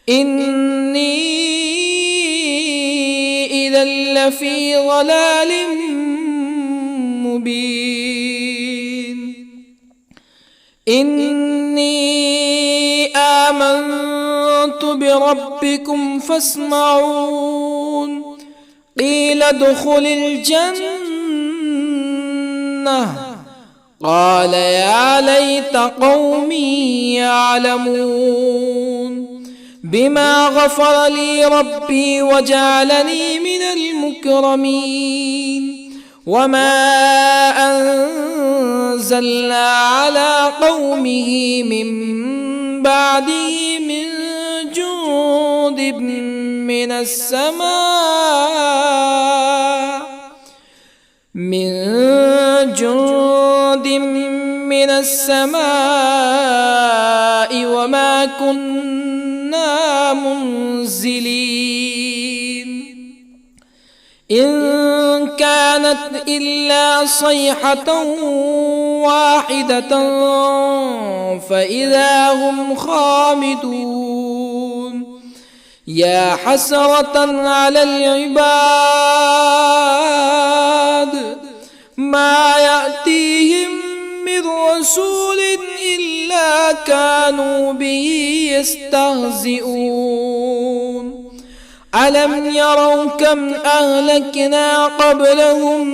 إني إذا لفي ضلال مبين إني آمنت بربكم فاسمعون قيل ادخل الجنة قال يا ليت قومي يعلمون بما غفر لي ربي وجعلني من المكرمين وما أنزلنا على قومه من بعده من جند من السماء وما كنا منزلين إن كانت إلا صيحة واحدة فإذا هم خامدون يا حسرة على العباد ما يأتيهم من رسول إلا كانوا به يستهزئون ألم يروا كم أهلكنا قبلهم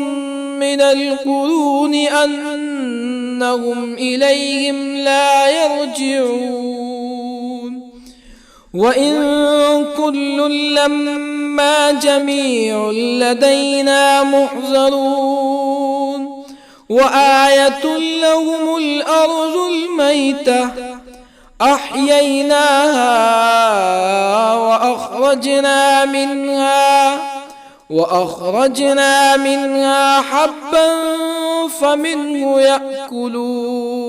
من القرون أنهم إليهم لا يرجعون وإن كل لما جميع لدينا محضرون وآية لهم الأرض الميتة أحييناها وأخرجنا منها حبا فمنه يأكلون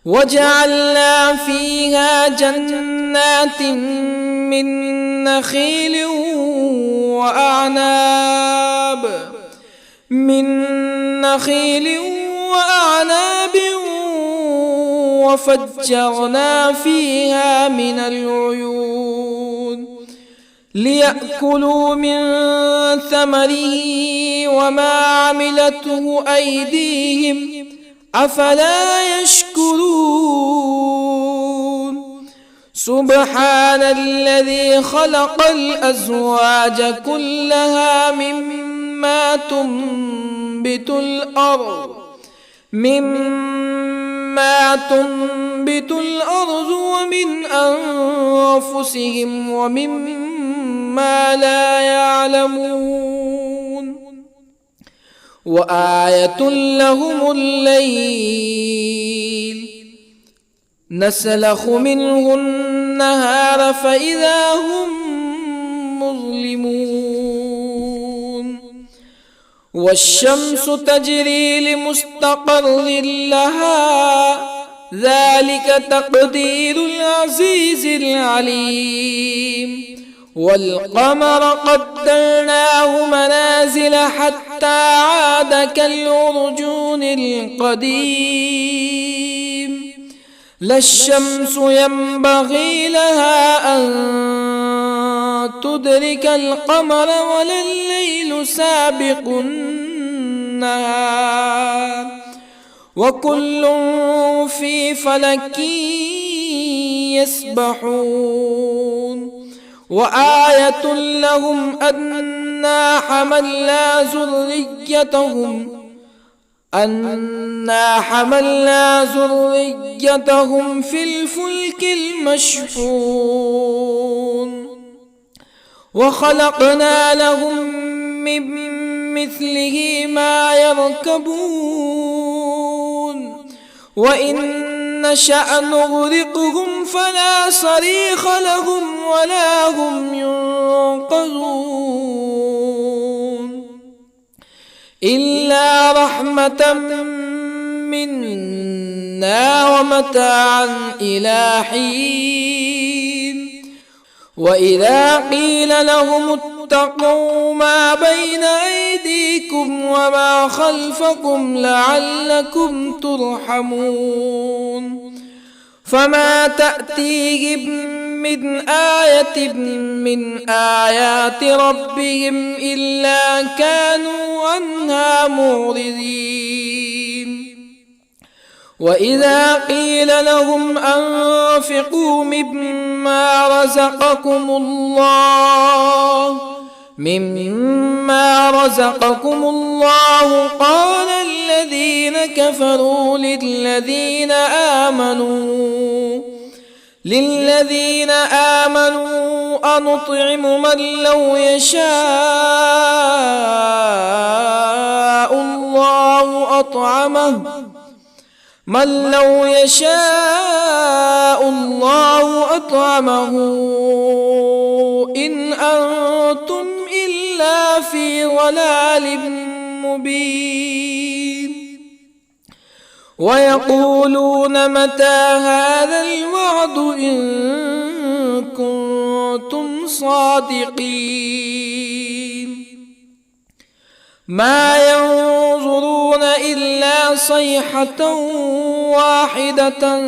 وجعلنا فيها جنات من نخيل وأعناب وفجرنا فيها من العيون ليأكلوا من ثمره وما عملته أيديهم أفلا يشكرون سبحان الذي خلق الأزواج كلها مما تنبت الأرض ومن أنفسهم ومما لا يعلمون وآية لهم الليل نسلخ منه النهار فإذا هم مظلمون والشمس تجري لمستقر لها ذلك تقدير العزيز العليم والقمر قدرناه منازل حتى عاد كالعرجون القديم لا الشمس ينبغي لها أن تدرك القمر ولا الليل سابق النهار وكل في فلك يسبحون وآية لهم أنا حملنا ذريتهم في الفلك المشحون وخلقنا لهم من مثله ما يركبون وإن نشأ نغرقهم فلا صريخ لهم ولا هم ينقذون إلا رحمة منا ومتاعا إلى حين وإذا قيل لهم اتقوا ما بين أيديكم وما خلفكم لعلكم ترحمون فما تأتيهم من آية من آيات ربهم إلا كانوا عنها معرضين وإذا قيل لهم أنفقوا مما رزقكم الله قال الذين كفروا للذين آمنوا أنطعم من لو يشاء الله أطعمه إن أنتم إلا في ضلال مبين ويقولون متى هذا الوعد إن كنتم صادقين ما ينظرون إلا صيحة واحدة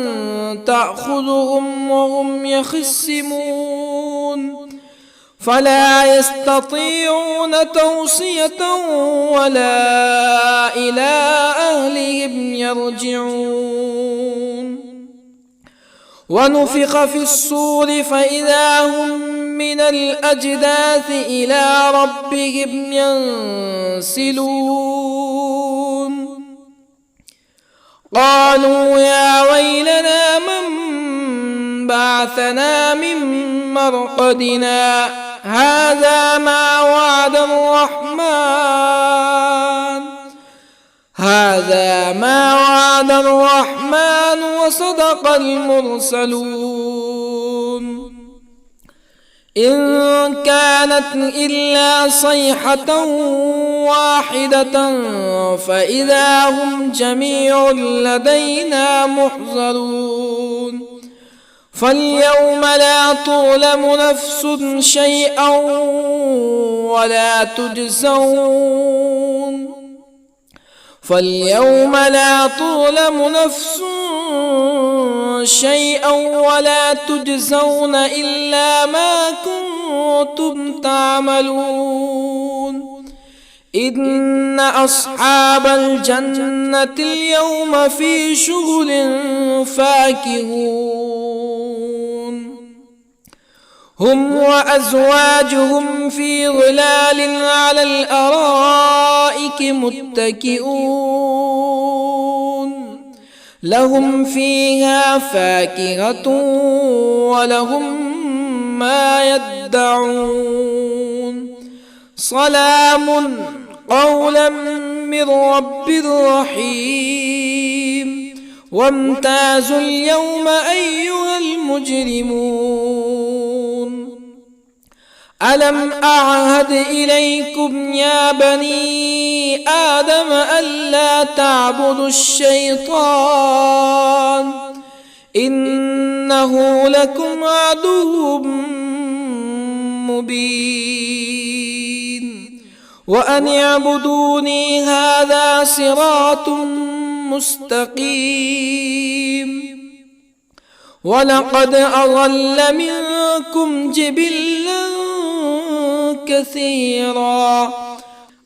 تأخذهم وهم يخصمون فلا يستطيعون توصية ولا إلى أهلهم يرجعون ونفخ في الصور فإذا هم من الأجداث إلى ربهم ينسلون قالوا يا ويلنا من بعثنا من مرقدنا هذا ما وعد الرحمن وصدق المرسلون إن كانت إلا صيحة واحدة فإذا هم جميع لدينا محضرون فاليوم لا تظلم نفس شيئا ولا تجزون إلا ما كنتم تعملون إن أصحاب الجنة اليوم في شغل فاكهون هم وأزواجهم في ظلال على الأرائك متكئون لهم فيها فاكهة ولهم ما يدعون سلام قولا من رب رحيم وامتازوا اليوم أيها المجرمون ألم أعهد إليكم يا بني آدم ألا تعبدوا الشيطان إنه لكم عدو مبين وأن اعبدوني هذا صراط مستقيم ولقد أضل منكم جبلا كثيرا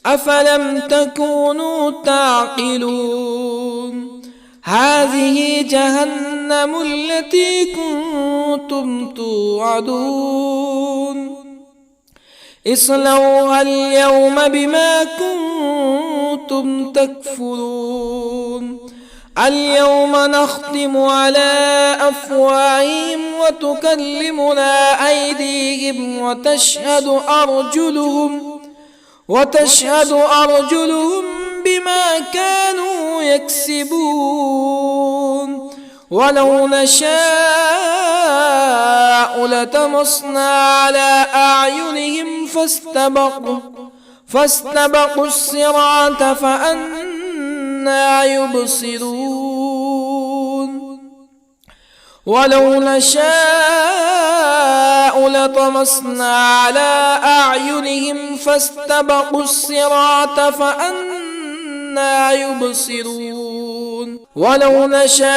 أفلم تكونوا تعقلون هذه جهنم التي كنتم توعدون اصلوها اليوم بما كنتم تكفرون اليوم نختم على أفواههم وتكلمنا أيديهم وتشهد أرجلهم بما كانوا يكسبون ولو نشاء لطمسنا على أعينهم فاستبقوا الصراط فأنى يبصرون ولو نشاء لطمسنا على أعينهم فاستبقوا الصراط فأنى يبصرون ولو نشاء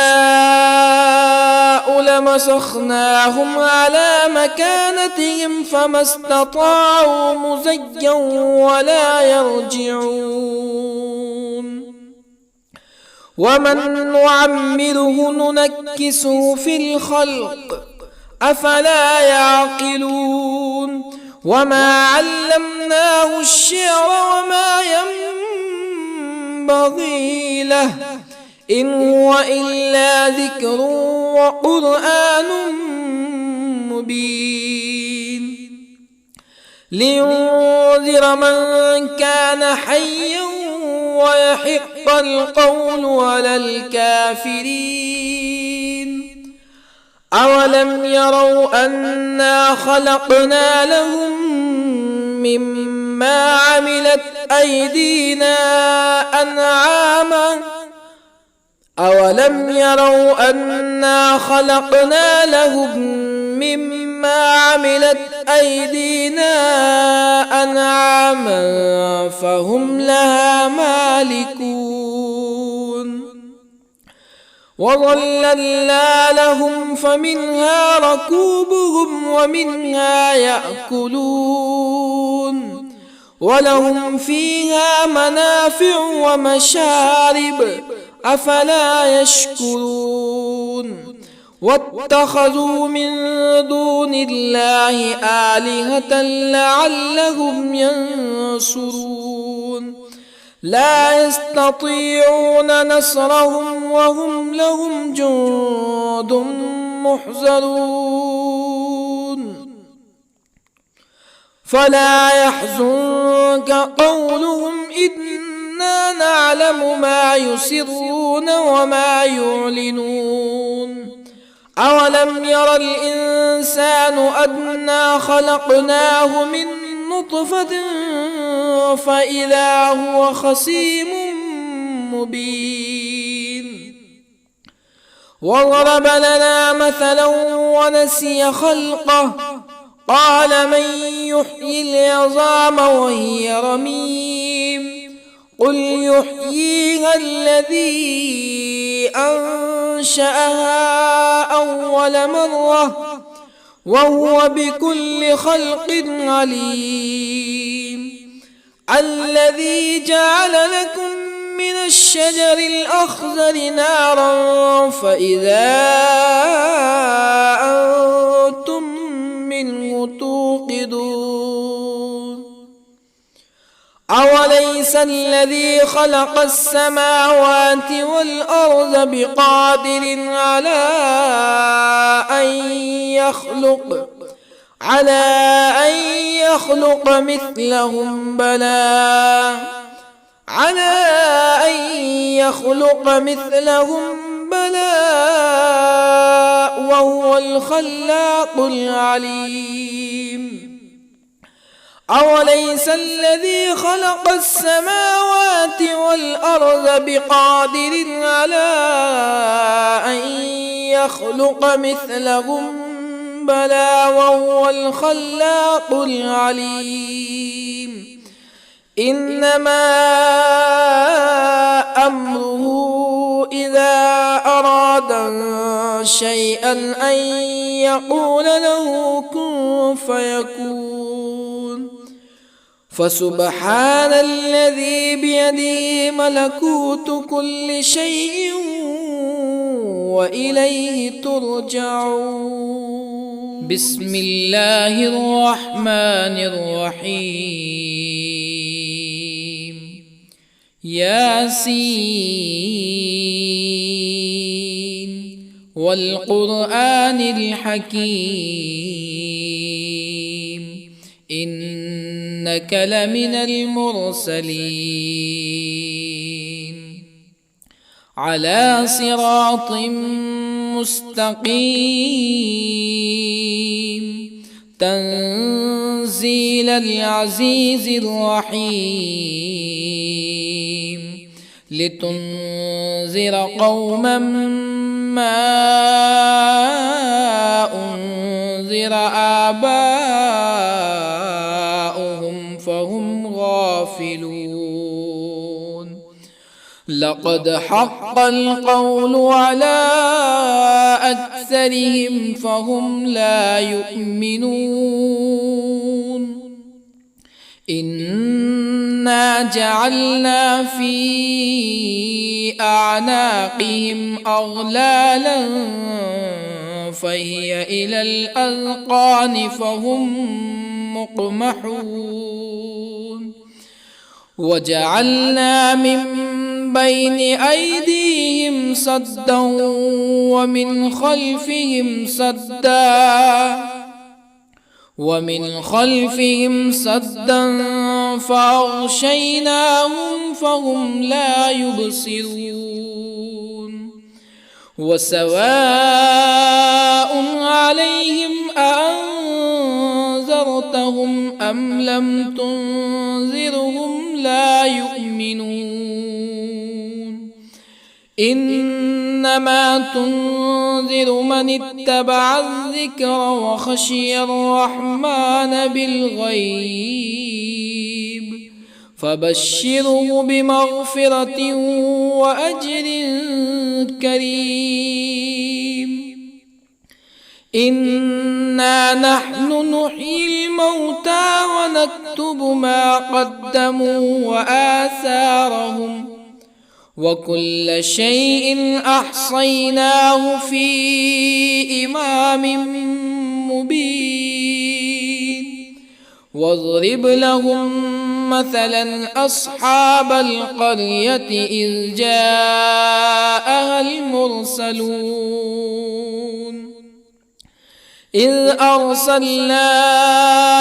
لمسخناهم على مكانتهم فما استطاعوا مزيا ولا يرجعون ومن نعمره ننكسه في الخلق أفلا يعقلون وما علمناه الشعر وما ينبغي له إن هو إلا ذكر وقرآن مبين لينذر من كان حيا ويحق القول على الكافرين أولم يروا أنا خلقنا لهم مما عملت أيدينا أنعاما أولم يروا أنا خلقنا لهم مما عملت أيدينا أنعاما فهم لها مالكون وظللنا لهم فمنها ركوبهم ومنها يأكلون ولهم فيها منافع ومشارب أفلا يشكرون واتخذوا من دون الله آلهة لعلهم ينصرون لا يستطيعون نصرهم وهم لهم جند محضرون فلا يحزنك قولهم إنا نعلم ما يسرون وما يعلنون أولم ير الإنسان أنا خلقناه من نطفة فإذا هو خصيم مبين وضرب لنا مثلا ونسي خلقه قال من يحيي العظام وهي رميم قل يحييها الذي أنشأها أول مرة وهو بكل خلق عليم الذي جعل لكم من الشجر الأخضر نارا فإذا أنتم منه توقدون أوليس الذي خلق السماوات والأرض بقادر على أن يخلق مثلهم بلى وهو الخلاق العليم أوليس الذي خلق السماوات والأرض بقادر على أن يخلق مثلهم بلى وهو الخلاق العليم إنما أمره إذا أراد شيئا أن يقول له كن فيكون فسبحان الذي بيده ملكوت كل شيء وإليه ترجعون. بسم الله الرحمن الرحيم. ياسين والقرآن الحكيم إنك لمن المرسلين على صراط مستقيم تنزيل العزيز الرحيم لتنذر قوما ما أنذر آباؤهم فهم غافلون لقد حق القول على أكثرهم فهم لا يؤمنون إنا جعلنا في أعناقهم أغلالا فهي إلى الأذقان فهم مقمحون وجعلنا من بين أيديهم سدا ومن خلفهم سدا فأغشيناهم فهم لا يبصرون وسواء عليهم أأنذرتهم أم لم تنذرهم لا يؤمنون إنما تنذر من اتبع الذكر وخشي الرحمن بالغيب فبشره بمغفرة وأجر كريم إنا نحن نحيي الموتى ونكتب ما قدموا وآثارهم وكل شيء أحصيناه في إمام مبين واضرب لهم مثلا أصحاب القرية إذ جاءها المرسلون إذ أرسلنا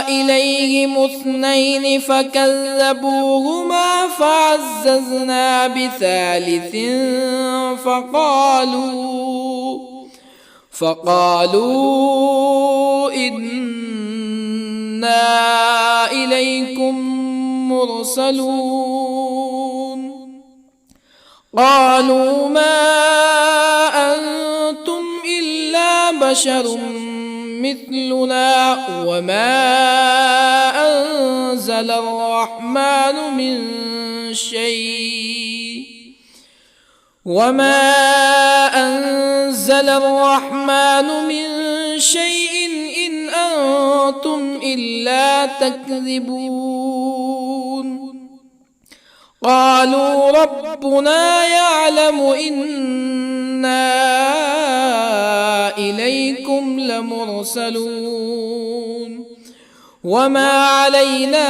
إليهم اثنين فكذبوهما فعززنا بثالث فقالوا إنا إليكم مرسلون قالوا ما أنتم إلا بشر مثلنا وما أنزل الرحمن من شيء إن أنتم إلا تكذبون قالوا ربنا يعلم إنا إليكم لمرسلون وما علينا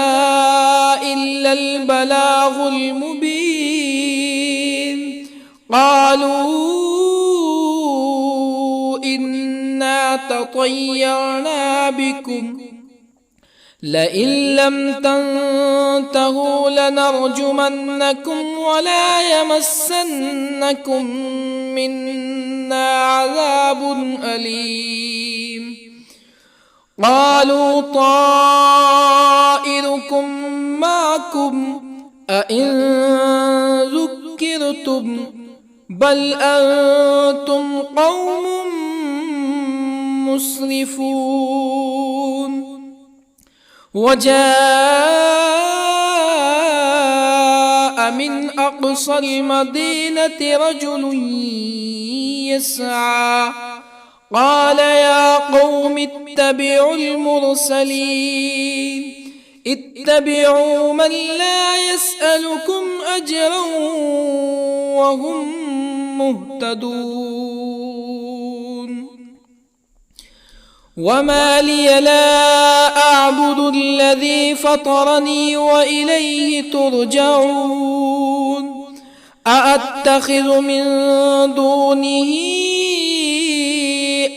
إلا البلاغ المبين قالوا إنا تطيرنا بكم لئن لم تنتهوا لنرجمنكم ولا يمسنكم منا عذاب أليم قالوا طائركم معكم أئن ذكرتم بل أنتم قوم مسرفون وجاء من أقصى المدينة رجل يسعى قال يا قوم اتبعوا المرسلين اتبعوا من لا يسألكم أجرا وهم مهتدون وما لي لا أعبد الذي فطرني وإليه ترجعون أأتخذ من دونه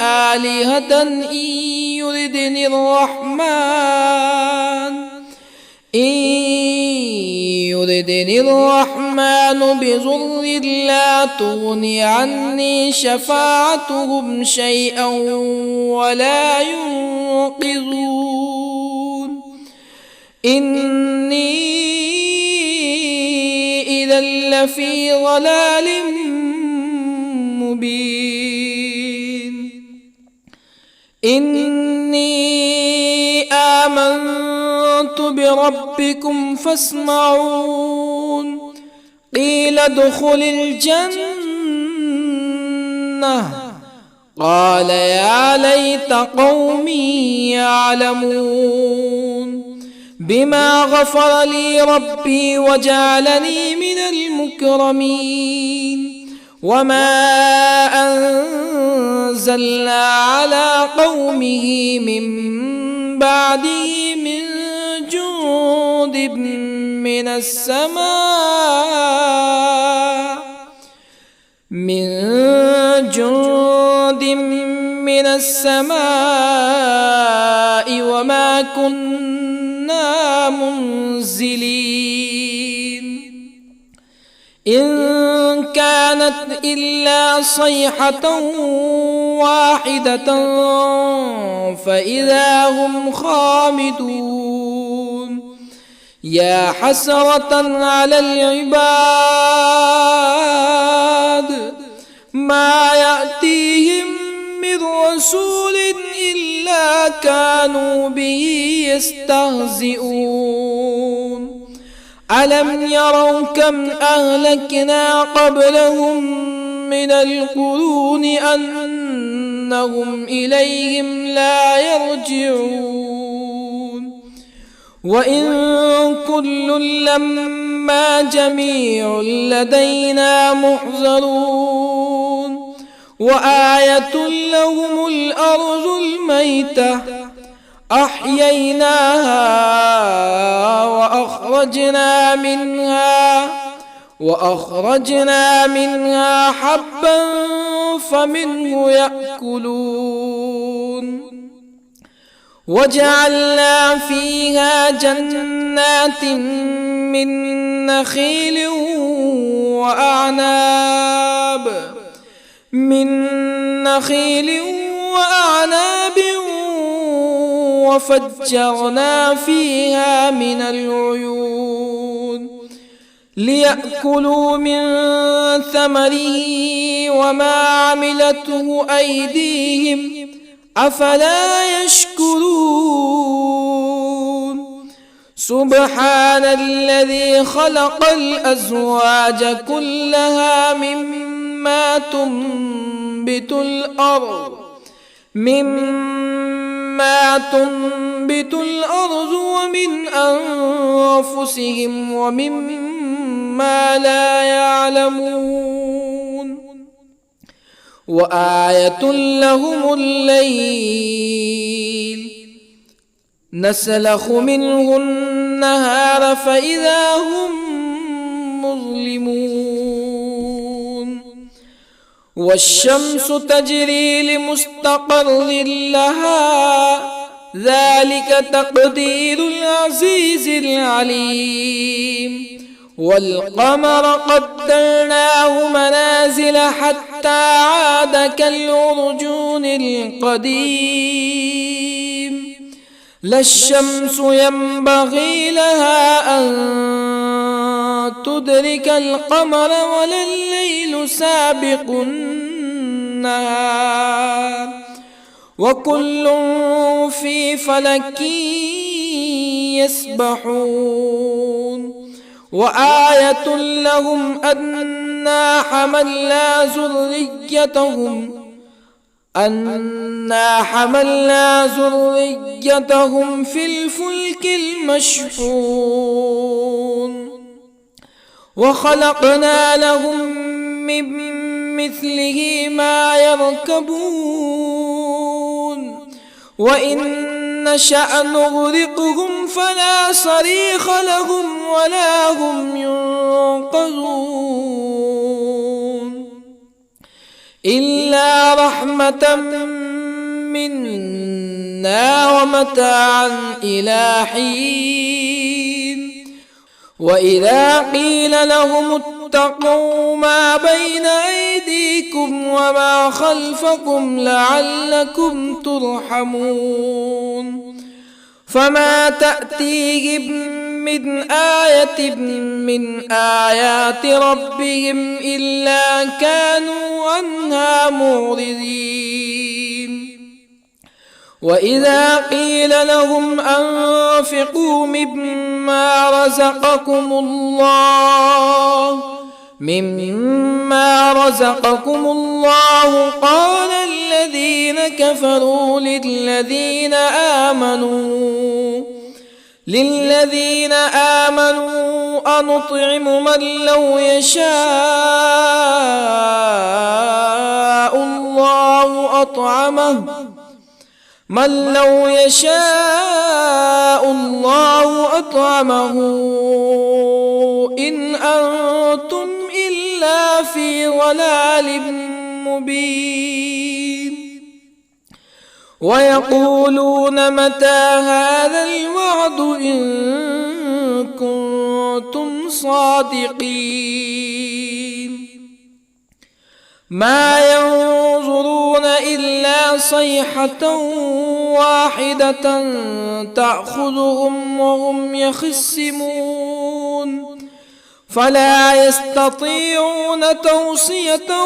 آلهة إن يردني الرحمن بضر لا تغني عني شفاعتهم شيئا ولا ينقذون إني إذا لفي ضلال مبين إني آمنت بربكم فاسمعون قيل ادخل الجنة قال يا ليت قومي يعلمون بما غفر لي ربي وجعلني من المكرمين وما أنزلنا على قومه من بعده من جند من السماء وما كنا منزلين إن كانت إلا صيحة واحدة فإذا هم خامدون يا حسرة على العباد ما يأتيهم من رسول إلا كانوا به يستهزئون ألم يروا كم أهلكنا قبلهم من القرون أنهم إليهم لا يرجعون وإن كل لما جميع لدينا محضرون وآية لهم الأرض الميتة أحييناها وأخرجنا منها حبا فمنه يأكلون وجعلنا فيها جنات من نخيل وأعناب وفجرنا فيها من العيون ليأكلوا من ثمره وما عملته أيديهم أفلا يشكرون سبحان الذي خلق الأزواج كلها مما تنبت الأرض ومن أنفسهم ومما لا يعلمون وآية لهم الليل نسلخ منه النهار فإذا هم مظلمون والشمس تجري لمستقر لها ذلك تقدير العزيز العليم والقمر قدرناه منازل حتى عاد كالعرجون القديم لا الشمس ينبغي لها أن تدرك القمر ولا الليل سابق النهار وكل في فلك يسبحون وآية لهم أنا حملنا ذريتهم في الفلك المشحون وخلقنا لهم من مثله ما يركبون وإن نشأ نغرقهم فلا صريخ لهم ولا هم ينقذون إلا رحمة منا ومتاعا إلى حين وإذا قيل لهم اتقوا ما بين أيديكم وما خلفكم لعلكم ترحمون فما تأتيهم من آية من آيات ربهم إلا كانوا عنها معرضين وإذا قيل لهم أنفقوا مما رزقكم الله قال الذين كفروا للذين آمنوا أنطعم من لو يشاء الله أطعمه إن أنتم إلا في ضلال مبين ويقولون متى هذا الوعد إن كنتم صادقين ما ينظرون إلا صيحة واحدة تأخذهم وهم يخصمون فلا يستطيعون توصية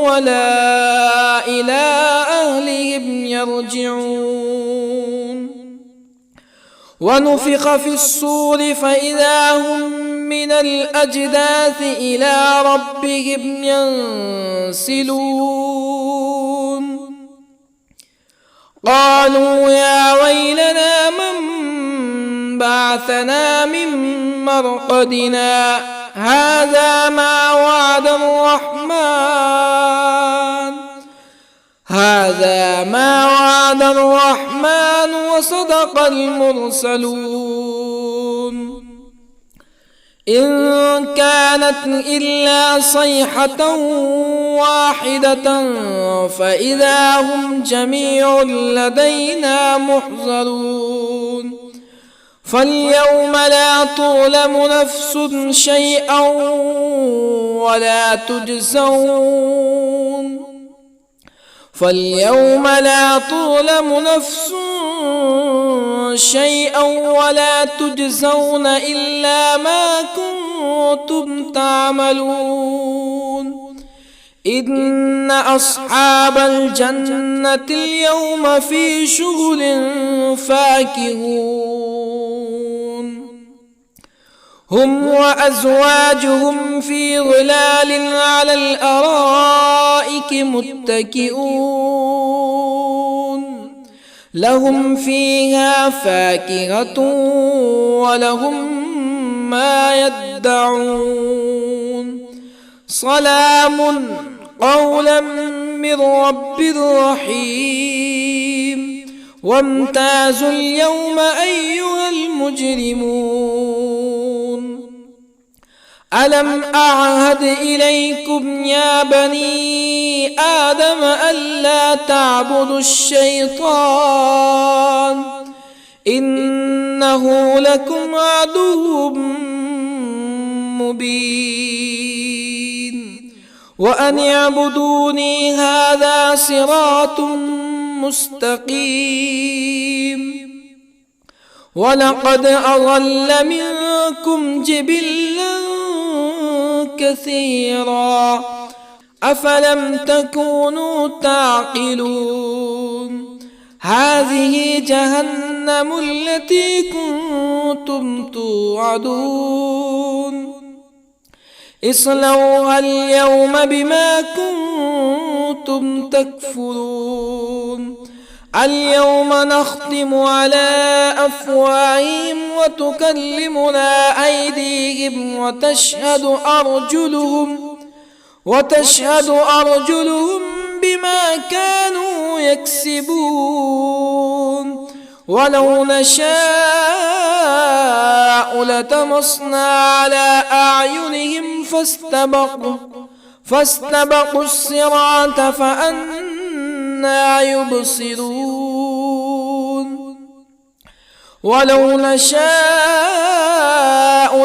ولا إلى أهلهم يرجعون ونفخ في الصور فإذا هم من الأجداث إلى ربهم ينسلون قالوا يا ويلنا من بعثنا من مرقدنا هذا ما وعد الرحمن وصدق المرسلون إن كانت إلا صيحة واحدة فإذا هم جميع لدينا محضرون فاليوم لا تظلم نفس شيئا ولا تجزون إلا ما كنتم تعملون إن أصحاب الجنة اليوم في شغل فاكهون هم وأزواجهم في ظلال على الأرائك متكئون لهم فيها فاكهة ولهم ما يدعون سلام قولا من رب رحيم وامتازوا اليوم أيها المجرمون ألم أعهد إليكم يا بني آدم ألا تعبدوا الشيطان إنه لكم عدو مبين وأن اعبدوني هذا صراط مستقيم ولقد أضل منكم جبلا كثيرا أفلم تكونوا تعقلون هذه جهنم التي كنتم توعدون اصلوها اليوم بما كنتم تكفرون اليوم نختم على أفواههم وتكلمنا أيديهم وتشهد أرجلهم بما كانوا يكسبون ولو نشاء لطمسنا على أعينهم فاستبقوا الصراط فأنى يبصرون ولو نشاء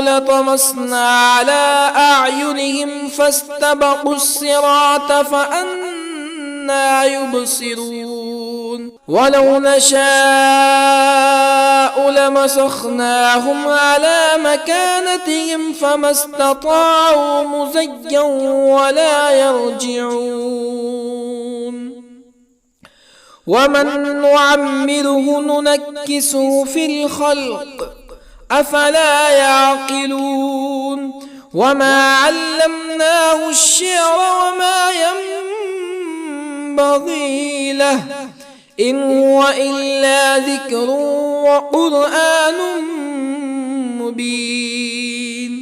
لطمسنا على أعينهم فاستبقوا الصراط فأنى يبصرون ولو نشاء لمسخناهم على مكانتهم فما استطاعوا مزيا ولا يرجعون ومن نعمره ننكسه في الخلق أفلا يعقلون وما علمناه الشعر وما ينبغي له إن هو إلا ذكر وقرآن مبين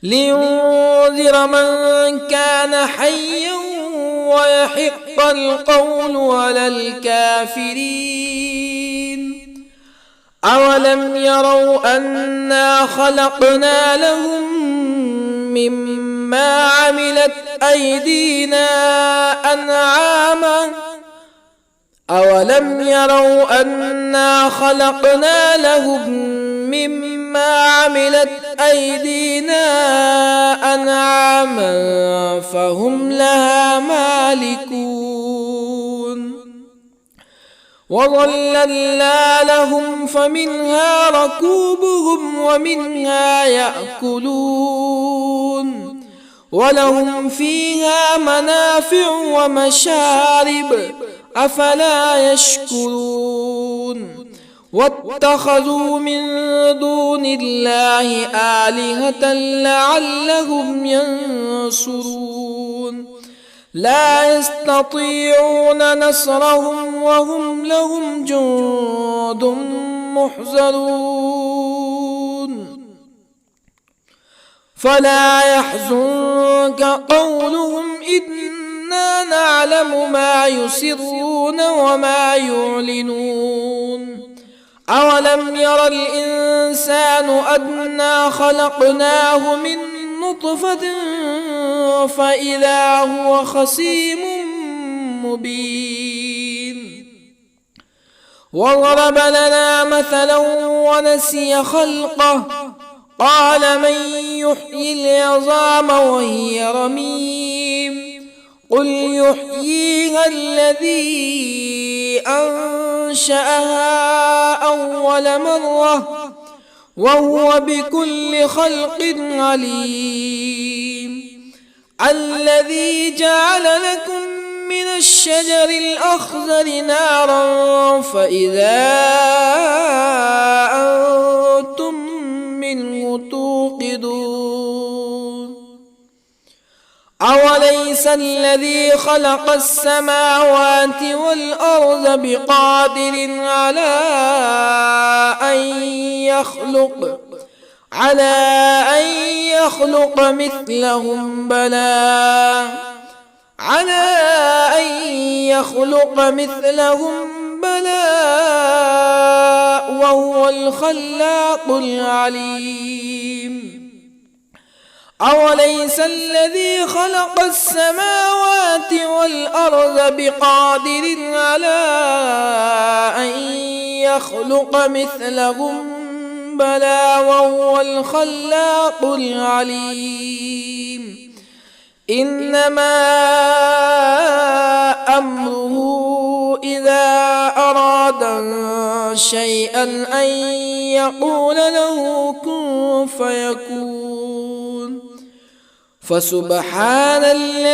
لينذر من كان حيا ويحق القول على الكافرين أولم يروا أنا خلقنا لهم مما عملت أيدينا أنعاما أولم يروا أنا خلقنا لهم مما عملت أيدينا أنعاما فهم لها مالكون وظللنا لهم فمنها ركوبهم ومنها يأكلون ولهم فيها منافع ومشارب أفلا يشكرون واتخذوا من دون الله آلهة لعلهم ينصرون لا يستطيعون نصرهم وهم لهم جند محضرون فلا يحزنك قولهم إنا نعلم ما يسرون وما يعلنون أولم ير الإنسان أنا خلقناه من نطفة فإذا هو خصيم مبين وضرب لنا مثلا ونسي خلقه قال من يحيي العظام وهي رميم قل يحييها الذي أنشأها أول مرة وهو بكل خلق عليم الذي جعل لكم من الشجر الأخضر نارا فإذا أنتم منه توقدون أوليس الذي خلق السماوات والأرض بقادر على أن يخلق مثلهم بلى وهو الخلاق العليم أوليس الذي خلق السماوات والأرض بقادر على أن يخلق مثلهم بلى وهو الخلاق العليم إنما أمره إذا أراد أراد شيئا أن يقول له كن فيكون. فسبحان الذي